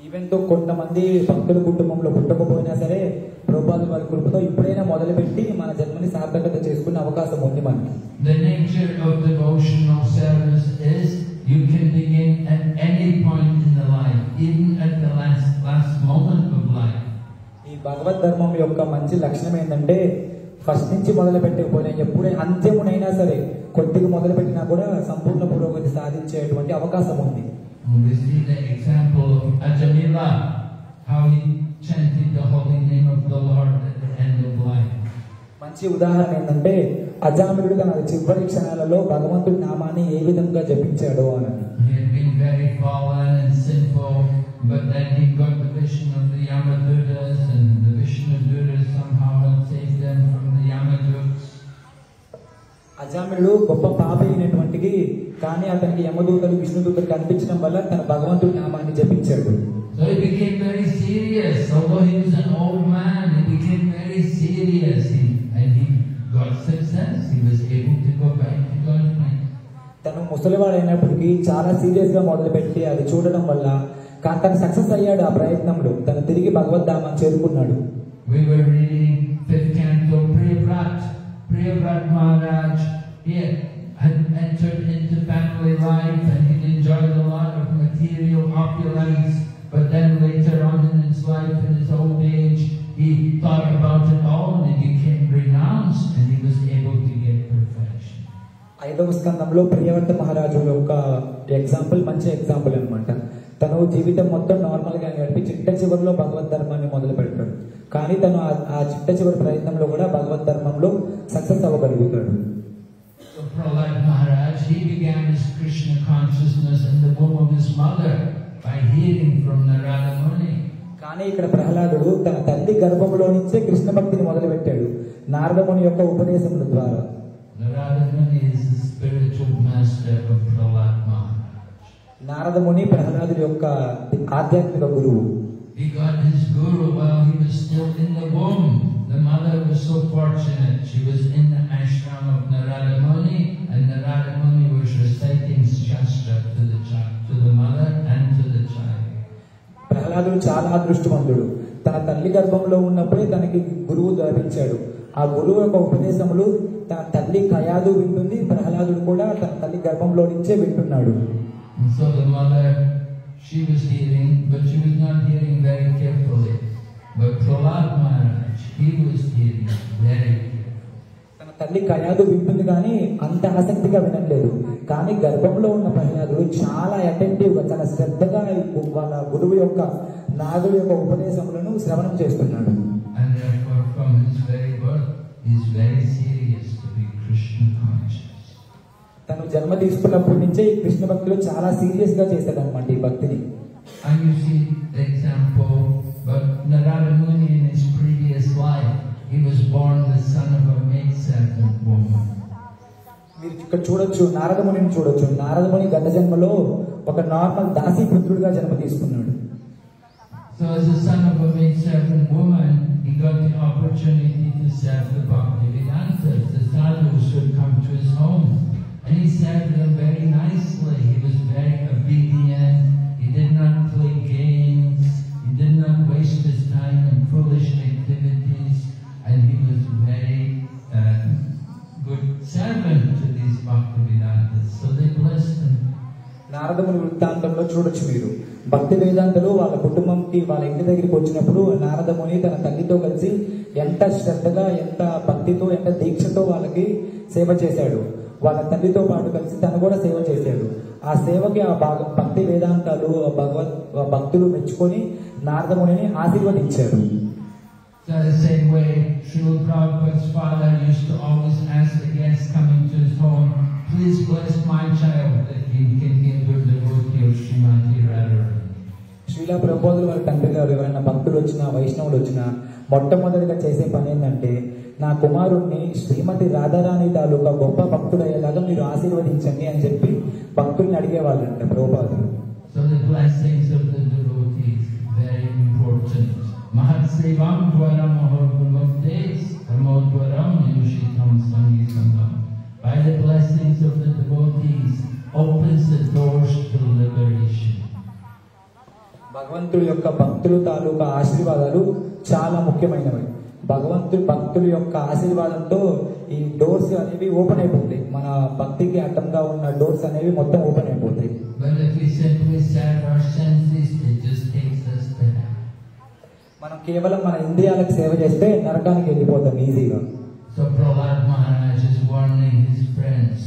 Even తో కొంతమంది భక్తుల కుటుంబంలో పుట్టకపోయినా సరే ప్రభుపాద వారి కృపతో ఇప్పుడైనా మొదలుపెట్టి మన జన్మని సార్థకత చేసుకునే అవకాశం ఉంది మనకి. The nature of devotional service is you can begin at any point in the life, even at the last moment of life. ఈ భగవద్ ధర్మం యొక్క మంచి లక్షణం ఏంటంటే ఫస్ట్ నుంచి మొదలు పెట్టకపోయినా ఎప్పుడే అంత్యమునైనా సరే కొద్దిగా మొదలు పెట్టినా కూడా సంపూర్ణ పురోగతి సాధించేటువంటి అవకాశం ఉంది. We see the example of Ajamila, how he chanted the holy name of the Lord at the end of life. మంచి ఉదాహరణ ఏంటంటే అజామిలుడు తన చివరి క్షణాలలో భగవంతుడి నామాన్ని ఏ విధంగా జపించాడో అని. He had been very fallen and sinful, but then he got the vision of the Yamadutas, and the Vishnudutas somehow had saved them from the Yamadutas. అజామిలుడు గొప్ప పాప అయినటువంటిది, కానీ అతనికి యమదూతలు విష్ణుదూతలు కనిపించడం వల్ల తన భగవంతుడి నామాన్ని జపించాడు. So he became very serious. Although he was an old man, he became very serious, and he got success. He was able to go back to Godhead. తను ముసలివాడైనప్పటికీ చాలా సీరియస్ గా మొదలుపెట్టి అది చూడడం వల్ల తను సక్సెస్ అయ్యాడు. ఆ ప్రయత్నంలో తను తిరిగి భగవద్ధామాన్ని చేరుకున్నాడు. We were reading 5th canto Priyavrat Maharaj. He had entered into family life and he enjoyed a lot of material opulence. But then later on in his life, in his old age, he thought about it all and he became renounced and he was able to get perfection. 5వ స్కందంలో ప్రియవర్త మహారాజు యొక్క example మంచి example అనమాట. తను జీవితం మొత్తం normal గా గడిపి చిట్ట చివరిలో భగవద్ ధర్మాన్ని మొదలు పెడతాడు. కానీ తను ఆ చిట్ట చివరి ప్రయత్నంలో కూడా భగవద్ ధర్మంలో success అవ్వగలుగుతాడు. So Prahlad Maharaj, he began his Krishna consciousness in the womb of his mother by hearing from Narada Muni. కానీ ఇక్కడ ప్రహ్లాదుడు తన తల్లి గర్భంలో నుంచే కృష్ణ భక్తిని మొదలు పెట్టాడు నారదముని యొక్క ఉపదేశముల ద్వారా. Narada Muni is the spiritual master of Prahlad Maharaj. Naradamuni ప్రహ్లాదుడి యొక్క ఆధ్యాత్మిక గురువు. He got his guru while he was still in the womb. The mother was so fortunate. She was in the ashram of Narada Muni, and Narada Muni was reciting Shastra to the mother and to the child. ప్రహ్లాదుడు చాలా అదృష్టవంతుడు. తన తల్లి గర్భంలో ఉన్నప్పుడే తనకి గురువు లభించాడు. ఆ గురువు యొక్క ఉపదేశములు తన తల్లి కయాదు వింటుంది, ప్రహ్లాదుడు కూడా తన తల్లి గర్భంలో నుంచే వింటున్నాడు. And so the mother, she was hearing, but she was not hearing very carefully. But Prahlad Maharaj, he was hearing very carefully. తన తల్లి కయాదు వింటుంది కానీ అంత ఆసక్తిగా వినలేదు. కానీ గర్భంలో ఉన్న ప్రహ్లాదుడు చాలా అటెంటివ్ గా చాలా శ్రద్ధగా వాళ్ళ గురువు యొక్క నాగుడు యొక్క ఉపదేశములను శ్రవణం చేస్తున్నాడు. And therefore from his very birth, is very serious to be Krishna conscious. తను జన్మ తీసుకున్నప్పటి నుంచే ఈ కృష్ణ భక్తులు చాలా సీరియస్ గా చేశాడన్నమాట ఈ భక్తిని. And you see the example, but Narada Muni in his previous life, he was born the son of a maidservant woman. మీరు ఇక్కడ చూడొచ్చు, నారదమునిని చూడొచ్చు. నారదముని గత జన్మలో ఒక నార్మల్ దాసీ పుత్రుడిగా జన్మ తీసుకున్నాడు. So as a son of a maidservant woman, he got the opportunity to serve the Bhaktivedantas, the sadhus who come to his home. And he served them very nicely. He was very obedient. He did not play games. He did not waste his time in foolish activities. And he was very good servant to these Bhaktivedantas. So they blessed him. Naradamuni వృత్తాంతంలో చూడొచ్చు మీరు. భక్తి వేదాంతలు వాళ్ళ కుటుంబంకి వాళ్ళ ఇంటి దగ్గరికి వచ్చినప్పుడు నారదముని తన తల్లితో కలిసి ఎంత శ్రద్ధగా, ఎంత భక్తితో, ఎంత దీక్షతో వాళ్ళకి సేవ చేశాడు. వాళ్ళ తల్లితో పాటు కలిసి తను కూడా సేవ చేశాడు. ఆ సేవకి ఆ భక్తి వేదాంతాలు భక్తులు మెచ్చుకొని నారదమునిని ఆశీర్వదించారు. So the same way, Srila Prabhupada's father used to always ask the guests coming to his home, please bless my child that he can get good devotee of Srimati Radharani. Sreela ప్రభుపాదులు వారి తండ్రి గారు ఎవరైనా భక్తులు వచ్చినా, వైష్ణవులు వచ్చినా మొట్టమొదటిగా చేసే పని ఏంటంటే, నా కుమారుణ్ణి శ్రీమతి రాధారాణి తాలూకా గొప్ప భక్తుడయ్యేలాగా మీరు ఆశీర్వదించండి అని చెప్పి భక్తుల్ని అడిగేవాళ్ళంట ప్రభుపాదులు. So the blessings of the devotees very important. Mahatsevam dvaram ahorvamuktes tamodvaram yushitam sangisangam. By the blessings of the devotees opens the doors to liberation. భగవంతుడి యొక్క భక్తులు తాలూకా ఆశీర్వాదాలు చాలా ముఖ్యమైనవి. భక్తుల యొక్క ఆశీర్వాదంతో ఈ డోర్స్ అనేవి ఓపెన్ అయిపోతాయి. మన భక్తికి అడ్డంగా ఉన్న డోర్స్ అనేవి మొత్తం ఓపెన్ అయిపోతాయి. మనం కేవలం మన ఇంద్రియాలకు సేవ చేస్తే నరకానికి వెళ్ళిపోతాం ఈజీగా. So Prahlad Maharaj is warning his friends,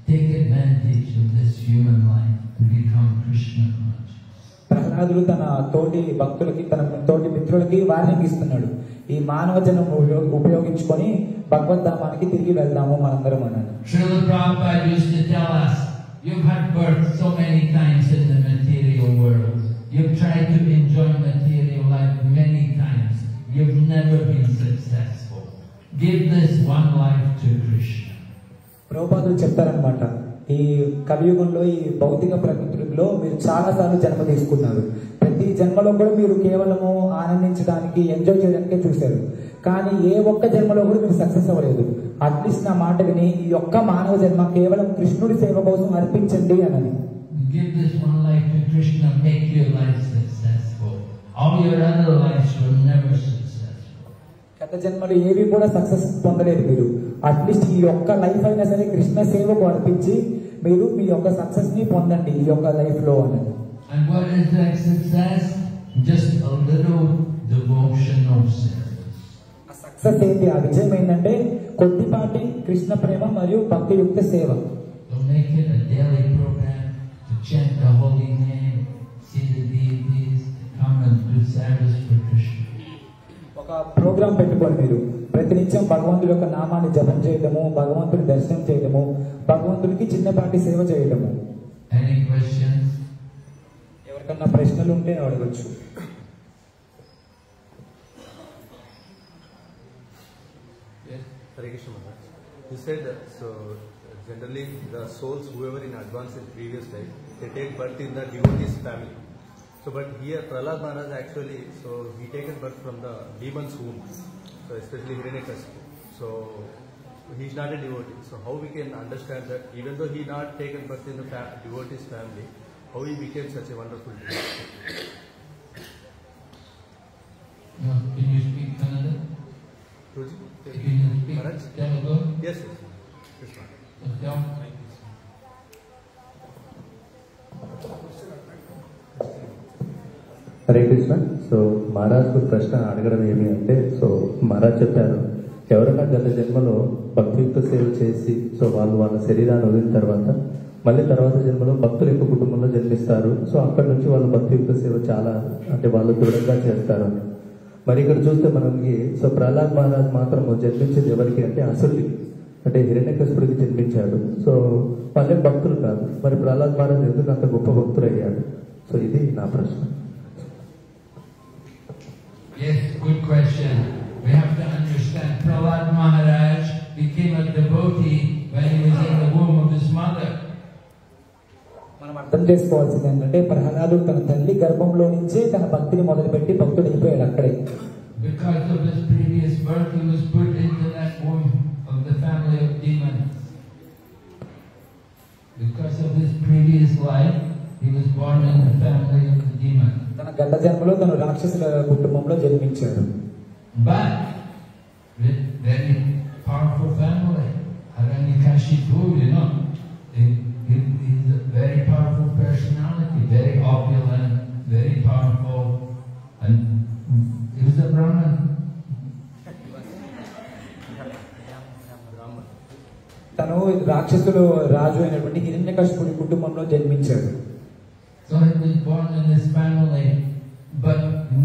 take advantage of this human life to become Krishna conscious. ప్రహ్లాదుడు తన తోటి భక్తులకి, తన తోటి మిత్రులకి వార్నింగ్ ఇస్తున్నాడు, ఈ మానవ జనం ఉపయోగించుకొని భగవద్ధామానికి తిరిగి వెళ్దాము మనందరం అన్నాడు. Srila Prabhupada used to tell us, you've had birth so many times in the material world. You've tried to enjoy material life many times. You've never been successful. Give this one life to Krishna. ప్రభుపాదులు చెప్తారనమాట, ఈ కలియుగంలో ఈ భౌతిక ప్రకృతిలో మీరు చాలా సార్లు జన్మ తీసుకున్నారు. ప్రతి జన్మలో కూడా మీరు కేవలము ఆనందించడానికి, ఎంజాయ్ చేయడానికే చూశారు. కానీ ఏ ఒక్క జన్మలో కూడా మీరు సక్సెస్ అవ్వలేదు. అట్లీస్ట్ నా మాట విని ఈ ఒక్క మానవ జన్మ కేవలం కృష్ణుడి సేవ కోసం అర్పించండి అన్నది. Give this one life to Krishna, make your life successful. All your other lives were never successful. గత జన్మలు ఏవి కూడా సక్సెస్ పొందలేదు మీరు. అట్లీస్ట్ ఈ ఒక్క లైఫ్ అయినా సరే కృష్ణ సేవకు అర్పించి మీరు మీ యొక్క సక్సెస్ ని పొందండి ఈ యొక్క లైఫ్ లో అన్నది. And what is that success? Just a little devotional service. ఆ సక్సెస్ ఏంటి, ఆ విజయం ఏంటంటే కొద్దిపాటి కృష్ణ ప్రేమ మరియు భక్తియుక్త సేవ. So make it a daily program to chant the holy name, see the deities, come and do service for Krishna. ఒక ప్రోగ్రాం పెట్టుకొని మీరు ప్రతినిత్యం భగవంతుడి యొక్క నామాన్ని జపం చేయడము, భగవంతుడి దర్శనం చేయడము, భగవంతుడికి చిన్నపాటి సేవ చేయడము. Any questions? ఎవరికన్నా ప్రశ్నలు ఉంటే అడగచ్చు. Yes, Hare Krishna Maharaj. You said so. Generally, the souls, whoever in advance in previous life, they take birth in the devotee's family. So, but here Prahlad Maharaj actually, so he taken birth from the demon's womb. So, especially Hiranyakashipu. So, he is not a devotee. So, how we can understand that even though he not taken birth in the devotee's family, how he became such a wonderful devotee? No, can you speak Kannada? Ruji? Can you speak Maharaj? Telugu? Yes, yes. Yes, ma'am. Hare Krishna. So మహారాజ్కు ప్రశ్న అడగడం ఏమి అంటే, so Maharaj చెప్పారు, ఎవరైనా గత జన్మలో భక్తియుక్త సేవ చేసి సో వాళ్ళు వాళ్ళ శరీరాన్ని వదిలిన తర్వాత మళ్ళీ తర్వాత జన్మలో భక్తుల యొక్క కుటుంబంలో జన్మిస్తారు. సో అక్కడి నుంచి వాళ్ళు భక్తియుక్త సేవ చాలా అంటే వాళ్ళు దృఢంగా చేస్తారు. మరి ఇక్కడ చూస్తే మనకి సో ప్రహ్లాద్ మహారాజ్ మాత్రం జన్మించేది ఎవరికి అంటే అసురుడికి, అంటే హిరణ్యకశిపుడికి జన్మించాడు. సో వాళ్ళే భక్తులు కాదు, మరి ప్రహ్లాద్ మహారాజ్ ఎందుకు అంత గొప్ప భక్తులు అయ్యాడు? సో ఇది నా ప్రశ్న. Yes, good question. We have to understand Prahlad Maharaj became a devotee when he was in the womb of his mother. మనం అర్థం చేసుకోవాల్సింది ఏంటంటే ప్రహ్లాదుడు తన తల్లి గర్భంలో నుంచి తన భక్తిని మొదలుపెట్టి భక్తుడు అయిపోయాడు అక్కడే. Because of his previous birth, he was put into that womb of the family of demons. Because of his previous life, he was born in the family of the demons. తన గత జన్మలో తను రాక్షసుల కుటుంబంలో జన్మించాడు. But with very powerful family, Hiranyakashipu, he's a very powerful personality, very opulent, very powerful, and he was a Brahmin. తను రాక్షసులు రాజు అయినటువంటి హిరణ్యకశిపుడి కుటుంబంలో జన్మించాడు. So he was born in this family, but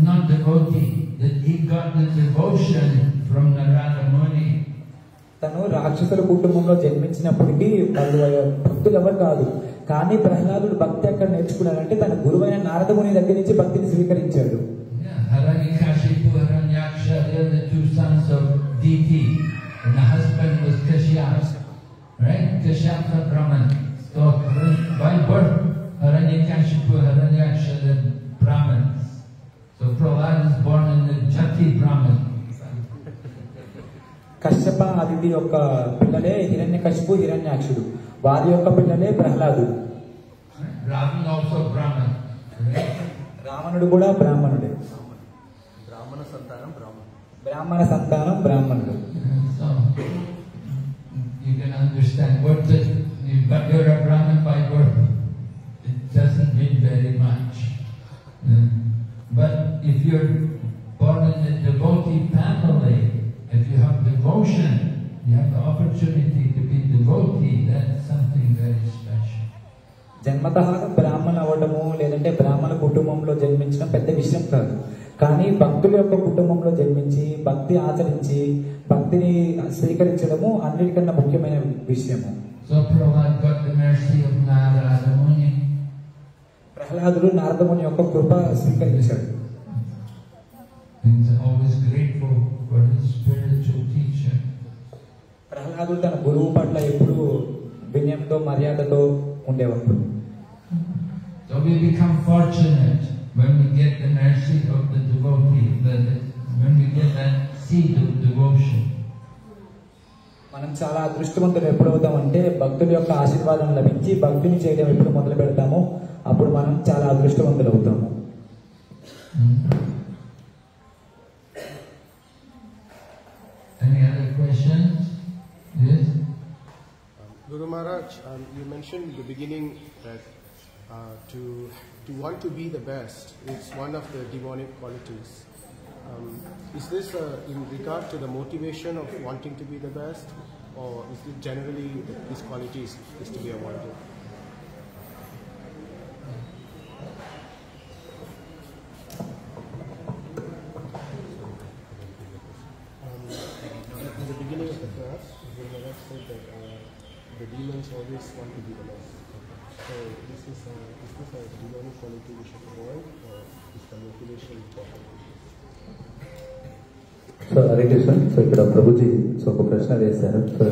not devotee. That he got the devotion from Narada Muni. తను రాక్షసుల కుటుంబంలో జన్మించినప్పటికీ వాళ్ళు భక్తులు ఎవరు కాదు. కానీ ప్రహ్లాదుడు భక్తి ఎక్కడ నేర్చుకున్నాడంటే తన గురువైన నారదముని దగ్గర నుంచి భక్తిని స్వీకరించాడు. Hiranyakashipu, Hiranyaksha, they are the two sons of Diti, and the husband was Kashyap, right? Kashyap was Brahman. So by birth, Hiranyakashipu, Hiranyaksha, the Brahmans. So Prahlad is born in the Jati Brahman. Kashyapa Aditi యొక్క పిల్లలే హిరణ్యకశిపు హిరణ్యాక్షుడు, వారి యొక్క పిల్లలే ప్రహ్లాదుడు. Ravan also Brahman. రావణుడు కూడా బ్రాహ్మణుడే. బ్రాహ్మణ సంతానం బ్రాహ్మణ సంతానం బ్రాహ్మణుడు. So you can understand what does, but you're a Brahman by birth. It doesn't mean very much. But if you're born in a devotee family, if you have devotion, you have the opportunity to be devotee, that's something very special. జన్మతః బ్రాహ్మణ అవ్వడము లేదంటే బ్రాహ్మణ కుటుంబంలో జన్మించడం పెద్ద విషయం కాదు. కానీ భక్తుల యొక్క కుటుంబంలో జన్మించి భక్తి ఆచరించి భక్తిని స్వీకరించడము అన్నిటికన్నా ముఖ్యమైన విషయము. So Prahlad got the mercy of Narada Muni. ప్రహ్లాదుడు నారదముని యొక్క కృప స్వీకరించాడు. He's always grateful for his spiritual teacher. ప్రహ్లాదుడు తన గురువు పట్ల ఎప్పుడు వినయంతో మర్యాదతో ఉండేవాడు. So we become fortunate when we get the mercy of the devotee, when we get that seed of devotion. మనం చాలా అదృష్టవంతులు ఎప్పుడవుతామంటే భక్తుల యొక్క ఆశీర్వాదం లభించి భక్తిని చేయడం ఎప్పుడు మొదలు పెడతామో అప్పుడు మనం చాలా అదృష్టవంతులు అవుతాము. Any other questions? Yes? Guru Maharaj, you mentioned in the beginning that to want to be the best is one of the demonic qualities. Is this in regard to the motivation of wanting to be the best, or is it generally that this quality is to be avoided? In the beginning of the class, Guru Maharaj said that the demons always want to be the best. So is this a demonic quality we should avoid, or is the motivation important? So Hare Krishna. So ఇక్కడ Prabhuji so ఒక ప్రశ్న వేశారు. So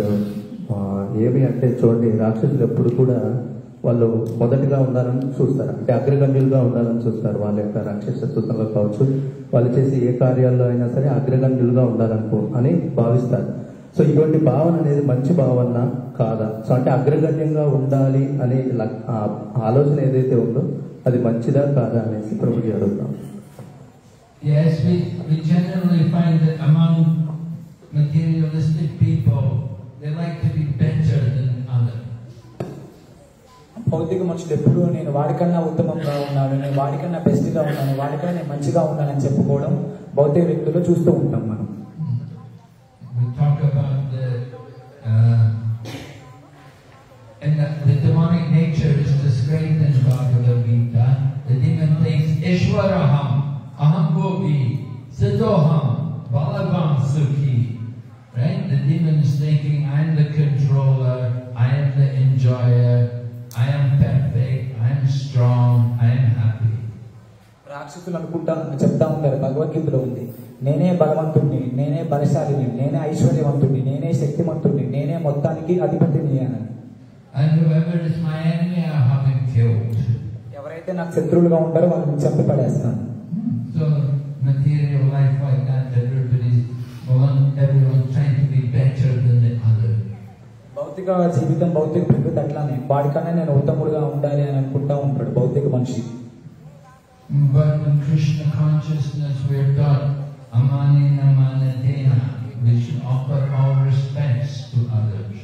ఏమి అంటే చూడండి, రాక్షసులు ఎప్పుడు కూడా వాళ్ళు మొదటిగా ఉండాలని చూస్తారు, అంటే అగ్రగణ్యులుగా ఉండాలని చూస్తారు. వాళ్ళ యొక్క రాక్షసత్వంలో కావచ్చు, వాళ్ళు చేసే ఏ కార్యాల్లో అయినా సరే అగ్రగణ్యులుగా అని భావిస్తారు. సో ఇటువంటి భావన అనేది మంచి భావన కాదా? సో అంటే అగ్రగణ్యంగా ఉండాలి అనే ఆలోచన ఏదైతే ఉందో అది మంచిదా కాదా అనేసి ప్రభుజీ అడుగుతాం. Yes, we generally find that among materialistic people, they like to be better than others. భౌతిక మనుషులు ఎప్పుడు నేను వాడికన్నా ఉత్తమంగా ఉన్నాను, నేను వాడికన్నా బెస్ట్గా ఉన్నాను, వాడికన్నా నేను మంచిగా ఉన్నానని చెప్పుకోవడం భౌతిక వ్యక్తులు చూస్తూ ఉంటాం మనం. We talk about the demonic nature is described in Bhagavad Gita. The demon thinks, Ishwaraham, Aham Gopi, Siddhoham. Sukhi. Right? The demon is thinking, I am the controller, I am the enjoyer, I am perfect, I am strong, I am happy. రాక్షసులు అనుకుంటా చెప్తా ఉంటారు, భగవద్గీతలో ఉంది, నేనే బలవంతుణ్ణి, నేనే బలశాలిని, నేనే ఐశ్వర్యవంతుణ్ణి, నేనే శక్తివంతుణ్ణి, నేనే మొత్తానికి అధిపతిని అని. And whoever is my enemy, I have him killed. ఎవరైతే నాకు శత్రువులుగా ఉంటారో వాళ్ళని చంపి పడేస్తాను. So material life like that, everyone trying to be better than the other. భౌతిక జీవితం, భౌతిక ప్రకృతి అట్లానే, వాడికన్నా నేను ఉత్తముడుగా ఉండాలి అని అనుకుంటా ఉంటాడు భౌతిక మనిషి. But in Krishna consciousness we are taught amanina manadena, we should offer all respects to others.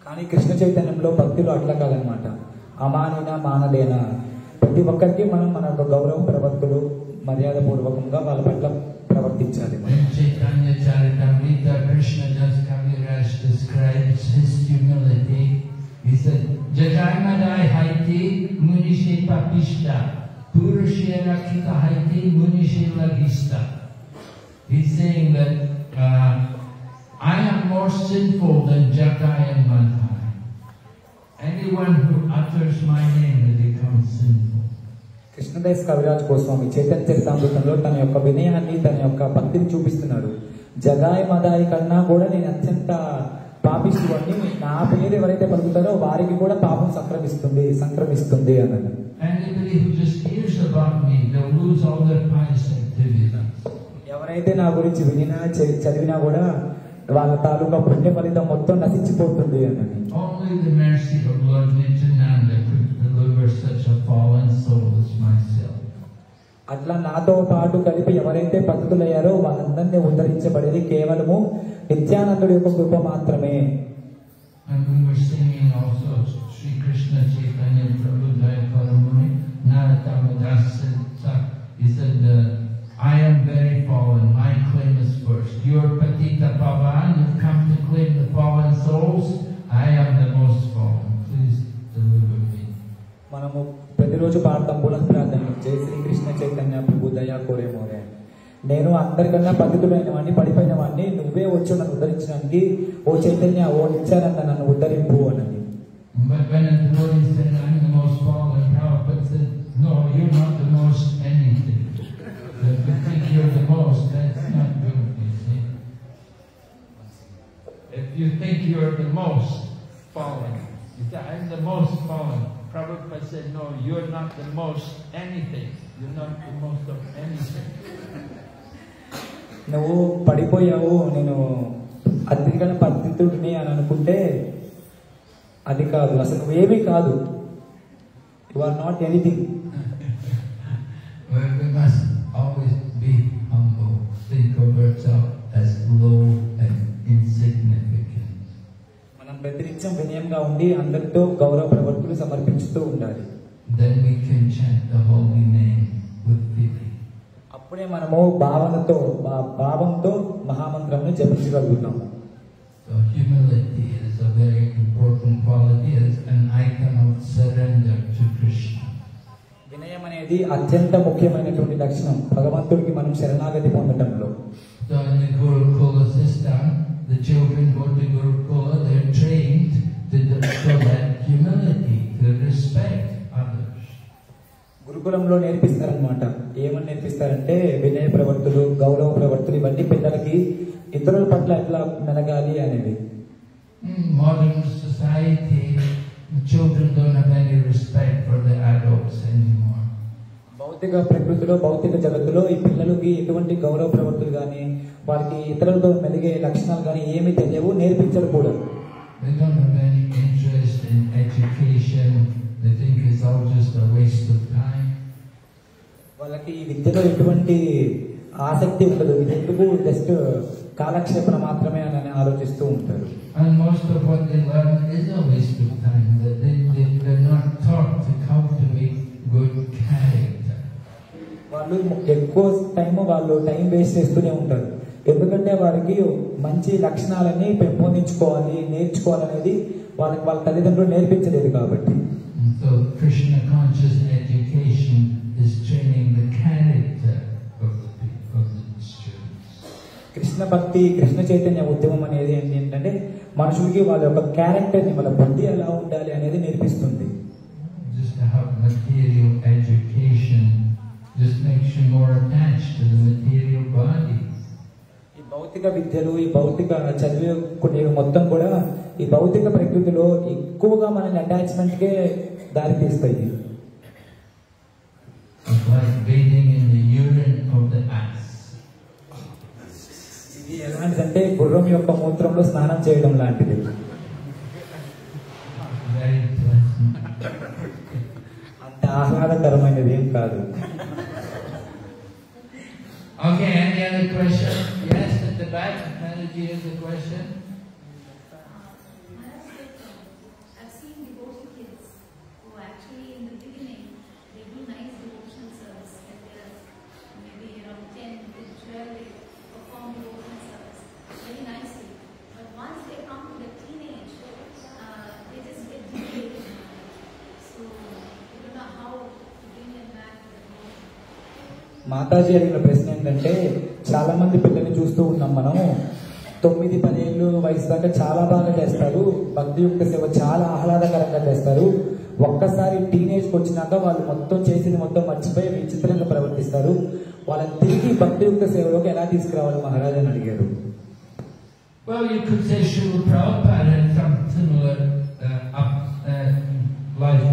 కానీ కృష్ణ చైతన్యంలో భక్తిలో అట్లా కాదనమాట. అమానిన మానదేన, ప్రతి ఒక్కరికి మనం మన యొక్క గౌరవ ప్రవర్తులు మర్యాద పూర్వకంగా వాళ్ళ పట్ల ప్రవర్తించాలి. In Chaitanya Charitamrita, Krishna Das Kaviraj describes his humility. He said, Jajai Madai Haiti Munishi Papishta Purushe Rakita Haiti Munishi Lagista. He's saying that I am more sinful than Jagai and Madai. Anyone who utters my name will become sinful. Krishnadas Kaviraj Goswami Chaitanya చరితామృతంలో తన యొక్క వినయాన్ని, తన యొక్క భక్తిని చూపిస్తున్నాడు. జగాయి మదాయి కన్నా కూడా నేను అత్యంత పాపిష్టి, నా పేరు ఎవరైతే పలుకుతారో వారికి కూడా పాపం సంక్రమిస్తుంది అన్నాడు. ఎవరైతే నా గురించి వినినా చదివినా కూడా వాళ్ళ తాలూకా పుణ్య ఫలితం మొత్తం నశించిపోతుంది అన్నాడు. అట్లా నాతో పాటు కలిపి ఎవరైతే పతితులయ్యారో వాళ్ళందరినీ ఉద్ధరించబడేది కేవలము నిత్యానందుడి యొక్క కృప మాత్రమే. I am very fallen, my claim is first. You are Patita Pavan, you've come to claim the fallen souls. I am the most fallen. Please deliver me. మనము ప్రతిరోజు పాడతాం పునః ప్రార్థన, జై శ్రీకృష్ణ చైతన్య ప్రభు దయా కోరే మోరే. నేను అందరికన్నా పతితులైన వాడిని, పడిపోయిన వాడిని, నువ్వే వచ్చి నన్ను ఉద్ధరించడానికి, ఓ చైతన్య, ఓ నిత్యానంద నన్ను ఉద్ధరింపు అన్నది. But when the devotee said, I'm the most fallen, Prabhupada said, no, you're not the most anything. If you think you're the most, that's not good, you see. If you think you're the most fallen, you say, I'm the most fallen. Prabhupada said, no, you're not the most anything. You're not the most of anything. నువ్వు పడిపోయావు, నేను అతిగా పతితుడిని అని అనుకుంటే అది కాదు, అసలు నువ్వేమీ కాదు. You are not anything. We must always be humble. Think of ourselves as low and insignificant. మనం ప్రతినిత్యం వినయంగా ఉండి అందరితో గౌరవ ప్రవర్తులు సమర్పించుతూ ఉండాలి. Then we can chant the holy name with feeling. అప్పుడే మనము భావంతో మహామంత్రాన్ని జపించగలుగుతాము. So humility is a very important quality, as an icon of surrender to Krishna. వినయం అనేది అత్యంత ముఖ్యమైనటువంటి లక్షణం భగవంతుడికి మనం శరణాగతి పొందడంలో. So in the Gurukula system, the children go to Gurukula, they're trained to develop humility, to respect others. గురుకులంలో నేర్పిస్తారనమాట. ఏమని నేర్పిస్తారంటే వినయ ప్రవర్తులు, గౌరవ ప్రవర్తులు, ఇవన్నీ పిల్లలకి ఇతరుల పట్ల ఎట్లా మెలగాలి అనేది. Modern society, children don't have any respect for the adults anymore. భౌతిక ప్రకృతిలో, భౌతిక జగత్తులో ఈ పిల్లలకి ఎటువంటి గౌరవ ప్రవర్తులు కానీ, వారికి ఇతరులతో మెలిగే లక్షణాలు కానీ ఏమీ తెలియవు, నేర్పించరు కూడా. They don't have any interest in education. They think it's all just a waste of time. వాళ్ళకి ఈ విద్యలో ఎటువంటి ఆసక్తి ఉండదు, ఇది ఎందుకు జస్ట్ కాలక్షేపణ మాత్రమే అని ఆలోచిస్తూ ఉంటారు. And most of what they learn is a waste of time. They're not taught to cultivate good character. వాళ్ళు ఎక్కువ వాళ్ళు టైం వేస్ట్ చేస్తూనే ఉంటారు. ఎందుకంటే వారికి మంచి లక్షణాలని పెంపొందించుకోవాలి, నేర్చుకోవాలనేది వాళ్ళకి వాళ్ళ తల్లిదండ్రులు నేర్పించలేదు కాబట్టి. So Krishna conscious education is training the character of the students. Krishna Krishna భక్తి కృష్ణ చైతన్య ఉద్యమం అనేది ఏంటంటే మనుషులకి వాళ్ళ యొక్క క్యారెక్టర్ని వాళ్ళ బుద్ధి ఎలా ఉండాలి అనేది నేర్పిస్తుంది. Just to have material education just makes you more attached to the material body. ఈ భౌతిక విద్యలు ఈ భౌతిక చదివే మొత్తం కూడా ఈ భౌతిక ప్రకృతిలో ఎక్కువగా మనల్ని అటాచ్మెంట్కే దారి తీస్తాయి. It's like bathing in the urine of the ass. ఇది ఎలాంటిదంటే గుర్రం యొక్క మూత్రంలో స్నానం చేయడం లాంటిది. Very pleasant. అంత ఆహ్లాదకరమైనది ఏం కాదు. Okay, any other question? Yes, at the back, Manaji has a question. I've seen devotee kids who actually in the beginning they do nice devotional service, like they're maybe around 10 to 12 they perform devotional service very nicely. But once they come to the teenage, they just get deviated. So I don't know how to bring them back to the devotion. Mataji అడిగిన ప్రశ్న ఏంటంటే చాలా మంది పిల్లల్ని చూస్తూ ఉన్నాం మనం 9-10 ఏళ్ళు వయసు దాకా చాలా బాగా చేస్తారు, భక్తియుక్త సేవ చాలా ఆహ్లాదకరంగా చేస్తారు. ఒక్కసారి టీనేజ్కి వచ్చినాక వాళ్ళు మొత్తం చేసింది మొత్తం మర్చిపోయి విచిత్రంగా ప్రవర్తిస్తారు. వాళ్ళని తిరిగి భక్తియుక్త సేవలోకి ఎలా తీసుకురావాలి మహారాజ్ అని అడిగారు. Well, you could say Srila Prabhupada had some similar life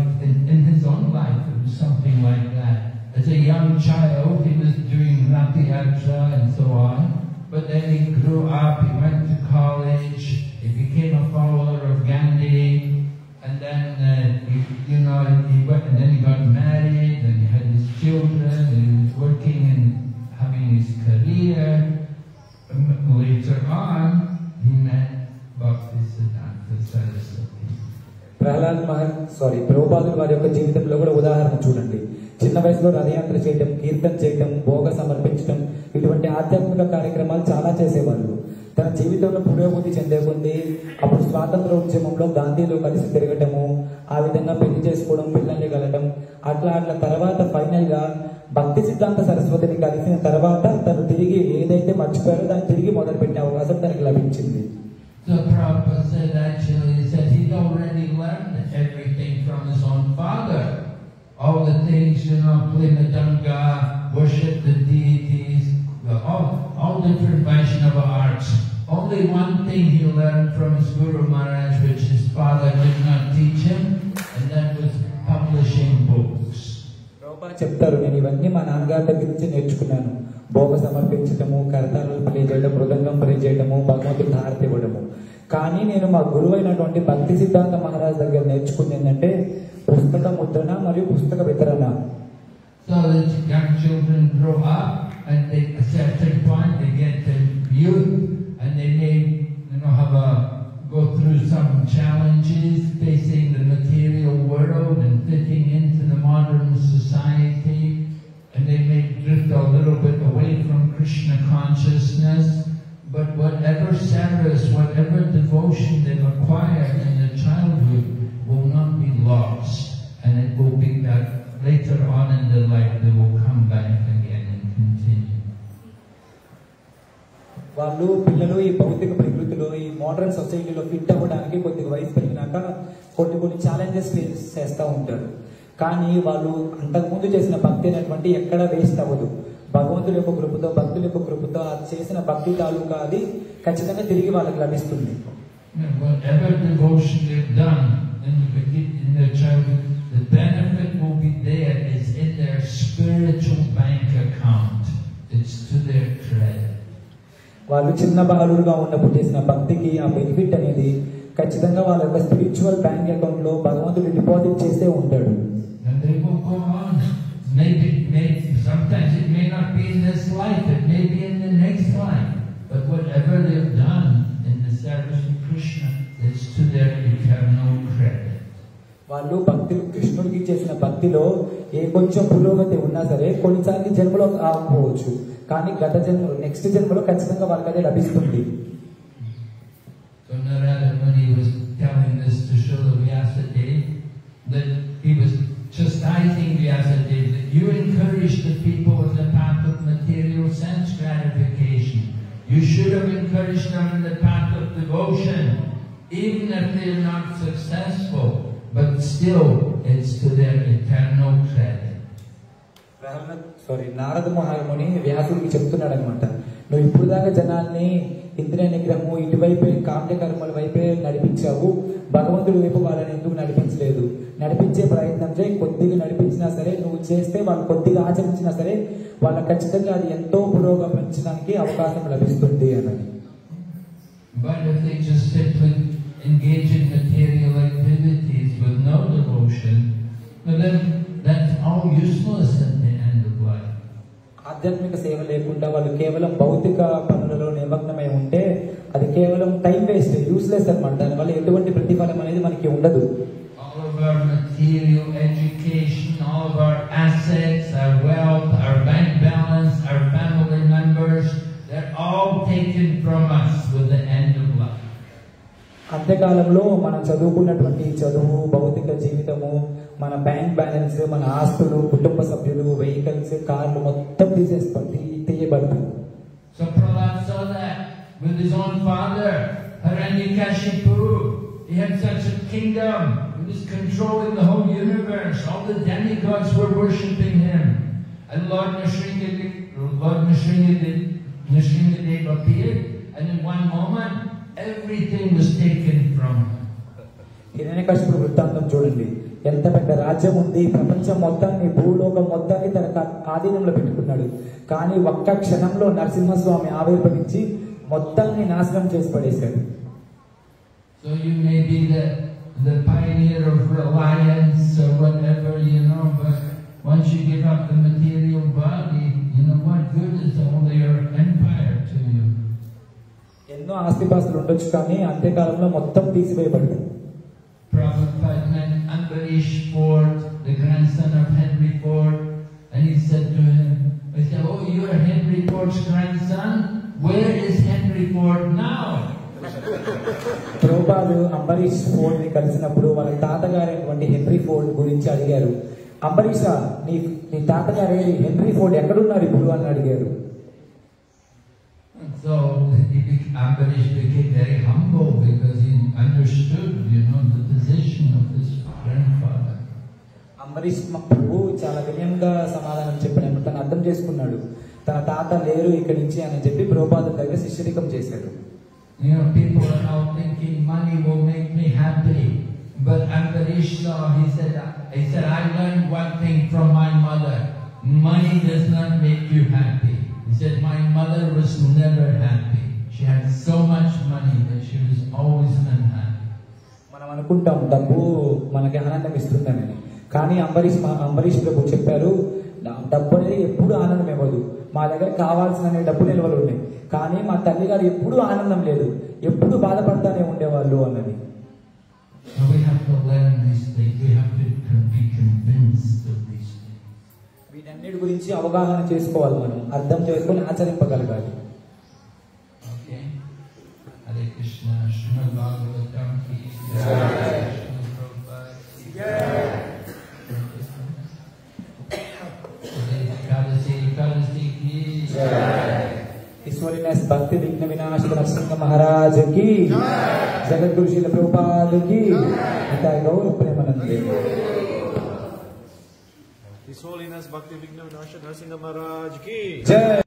in his own life. It was something like that. As a young child, he was doing Rati Yatra and so on. But then he grew up, he went to college, he became a follower of Gandhi, and then he went and then he got married, and he had his children, and he was working and having his career. Later on, he met Bhaktisiddhanta Saraswati. ప్రభుపాదుల వారి యొక్క జీవితంలో కూడా ఉదాహరణ చూడండి. చిన్న వయసులో రథయాత్ర చేయడం, కీర్తన చేయడం, భోగ సమర్పించడం ఇటువంటి ఆధ్యాత్మిక కార్యక్రమాలు చాలా చేసేవాళ్ళు. తన జీవితంలో పురోగతి చెందే కొద్దీ అప్పుడు స్వాతంత్ర ఉద్యమంలో గాంధీలో కలిసి తిరగటము, ఆ విధంగా పెళ్లి చేసుకోవడం, పిల్లల్ని కలగడం, అట్లా తర్వాత ఫైనల్ గా భక్తి సిద్ధాంత సరస్వతిని కలిసిన తర్వాత తను తిరిగి ఏదైతే మర్చిపోయారో దాన్ని తిరిగి మొదలుపెట్టే అవకాశం తనకి లభించింది. So Prabhupada said actually, he said he'd already learned everything from his own father. All the things, play Madanga, worship the deities, all different Vaishnava arts. Only one thing he learned from his Guru Maharaj, which his father did not teach him, and that was publishing books. Prabhupada చెప్తారు, నేను ఇవన్నీ మా నాన్నగారి దగ్గర నుంచి నేర్చుకున్నాను. భోగ సమర్పించటము, కరతాళాలు play చేయడం, మృదంగం play చేయడము, భగవంతుడి హారతి ఇవ్వడము. కానీ నేను మా గురువు అయినటువంటి భక్తి సిద్ధాంత మహారాజ్ దగ్గర నేర్చుకుంది ఏంటంటే పుస్తక ముద్రణ మరియు పుస్తక వితరణ. So the young children grow up, and they, at a certain point they get to youth, and they may go through some challenges facing the material world and fitting into the modern society, and they may drift a little bit away from Krishna consciousness. But whatever service, whatever devotion they've acquired in their childhood will not be lost, and it will be that later on in their life they will come back again and continue. వాళ్ళు పిల్లలు ఈ భౌతిక ప్రకృతిలో ఈ modern సొసైటీలో fit అవ్వడానికి కొద్దిగా వయసు పెరిగినాక కొన్ని ఛాలెంజెస్ ఫేస్ చేస్తూ ఉంటారు. కానీ వాళ్ళు అంతకుముందు చేసిన భక్తి అనేటువంటి ఎక్కడ వేస్ట్ అవ్వదు. భగవంతుడి యొక్క కృపతో, భక్తుల యొక్క కృపతో చేసిన భక్తి తాలూకా అది ఖచ్చితంగా తిరిగి వాళ్ళకి లభిస్తుంది. Whatever devotion they've done in their childhood, the benefit will be there. It's in their spiritual bank account. It's to their credit. వాళ్ళు చిన్న బాలుడుగా ఉన్నప్పుడు చేసిన భక్తికి ఆ బెనిఫిట్ అనేది ఖచ్చితంగా వాళ్ళ యొక్క స్పిరిచువల్ బ్యాంక్ అకౌంట్ లో భగవంతుడు డిపాజిట్ చేస్తే ఉంటాడు. And they will go on. Maybe sometimes it may not be in this life, it may be in the next life. But whatever they've done in the service of Krishna, it's to their eternal credit. వాళ్ళు భక్తి కృష్ణుడికి చేసిన భక్తిలో ఏ కొంచెం పురోగతి ఉన్నా సరే కొన్నిసార్లు జన్మలో ఆగిపోవచ్చు, కానీ గత జన్మలో నెక్స్ట్ జన్మలో ఖచ్చితంగా వాళ్ళకి అదే లభిస్తుంది. So Narada, when he was telling this to Srila Vyasadeva, that he was chastising Vyasadeva, that you encourage the people in the path of material sense gratification. You should have encouraged them in the path of devotion, even if they are not successful, but still it's to their eternal credit. Narada మహాముని వ్యాసుడికి చెప్తున్నాడు అనమాట, నువ్వు ఇప్పుడు దాకా జనాల్ని ఇంద్రియ నిగ్రహము ఇటువైపు కామ్య కర్మల వైపే నడిపించావు, భగవంతుడి వైపు వాళ్ళని ఎందుకు నడిపించలేదు? నడిపించే ప్రయత్నం చేయి, కొద్దిగా నడిపించినా సరే, నువ్వు చేస్తే వాళ్ళు కొద్దిగా ఆచరించినా సరే వాళ్ళకి ఖచ్చితంగా అది ఎంతో పురోగమించడానికి అవకాశం లభిస్తుంది అని. But if they just simply engage in material activities with no devotion, then that's all useless at the end of life. ఆధ్యాత్మిక సేవ లేకుండా వాళ్ళు కేవలం భౌతిక పనులలో నిమగ్నమై ఉంటే అది కేవలం టైం వేస్ట్, యూస్లెస్ అన్నమాట. దానివల్ల ఎటువంటి ప్రతిఫలం అనేది మనకి ఉండదు. All of our material education, all of our assets, our wealth, our bank balance, our family members, they're all taken from us with the end of life. అంత్యకాలంలో మనం చదువుకున్నటువంటి చదువు, భౌతిక జీవితము, మన బ్యాంక్ బ్యాలెన్స్, మన ఆస్తులు, కుటుంబ సభ్యులు, వెహికల్స్, కార్లు మొత్తం తీయబడతాయి. So Prahlad saw that with his own father, Hiranyakashipu. He had such a kingdom. He was controlling the whole universe. All the demigods were worshipping him. And Lord Nrsingadev appeared, and in one moment, everything was taken from him. హిరణ్యకశిపుడు వృత్తాంతం చూడండి, ఎంత పెద్ద రాజ్యం ఉంది, ప్రపంచం మొత్తాన్ని, భూలోకం మొత్తాన్ని తన ఆధీనంలో పెట్టుకున్నాడు. కానీ ఒక్క క్షణంలో నరసింహస్వామి ఆవిర్భవించి మొత్తాన్ని నాశనం చేసి పడేశాడు. So you may be the pioneer of reliance or whatever, but once you give up the material body, what good is all your empire to you? ఎన్నో ఆస్తిపాస్తులు ఉండొచ్చు, కానీ అంత్యకాలంలో మొత్తం తీసివేయబడతాయి. Prabhupada met Ambarish Ford, the grandson of Henry Ford, and he said to him, "Oh, you are Henry Ford's grandson? Where is Henry Ford now?" ప్రభుపాదులు Ambarish Ford ని కలిసినప్పుడు వాళ్ళ తాతగారైనటువంటి హెన్రీ ఫోర్డ్ గురించి అడిగారు. అంబరీషా, నీ తాతగారేది, హెన్రీ ఫోర్డ్ ఎక్కడున్నారు ఇప్పుడు అని అడిగారు. So Ambarish became very humble because he understood, the position of his grandfather. Ambareesh ప్రభు చాలా వినయంగా సమాధానం చెప్పినప్పుడు తను అర్థం చేసుకున్నాడు, తన తాత లేరు ఇక్కడి నుంచి అని చెప్పి ప్రభుపాదుల దగ్గర శిష్యరికం చేశాడు. People are now thinking money will make me happy, but Ambarish saw, he said, I learned one thing from my mother: money does not make you happy. He said, my mother was never happy. She had so much money that she was always unhappy. మనం అనుకుంటాం డబ్బు మనకి ఆనందం ఇస్తుందని, కానీ అంబరీష్ ప్రభు చెప్పారు, డబ్బు అనేది ఎప్పుడు ఆనందం ఇవ్వదు. మా దగ్గర కావాల్సిన డబ్బు నిల్వలు ఉన్నాయి, కానీ మా తల్లి గారు ఎప్పుడు ఆనందం లేదు, ఎప్పుడు బాధపడతానే ఉండేవాళ్ళు అన్నది. వీటన్నిటి గురించి అవగాహన చేసుకోవాలి, మనం అర్థం చేసుకొని ఆచరింపగలగాలి. Hare Krishna, Srimad Bhagavatam ki jai, ईश्वरीनेस भक्ति विघ्न विनाशक नरसिंह महाराज की, जगद्गुरु श्रील प्रभुपाद की, निताय गौर प्रेमानंदे। His Holiness Bhakti Vigna Vinasha Narasimha Maharaj ki जय।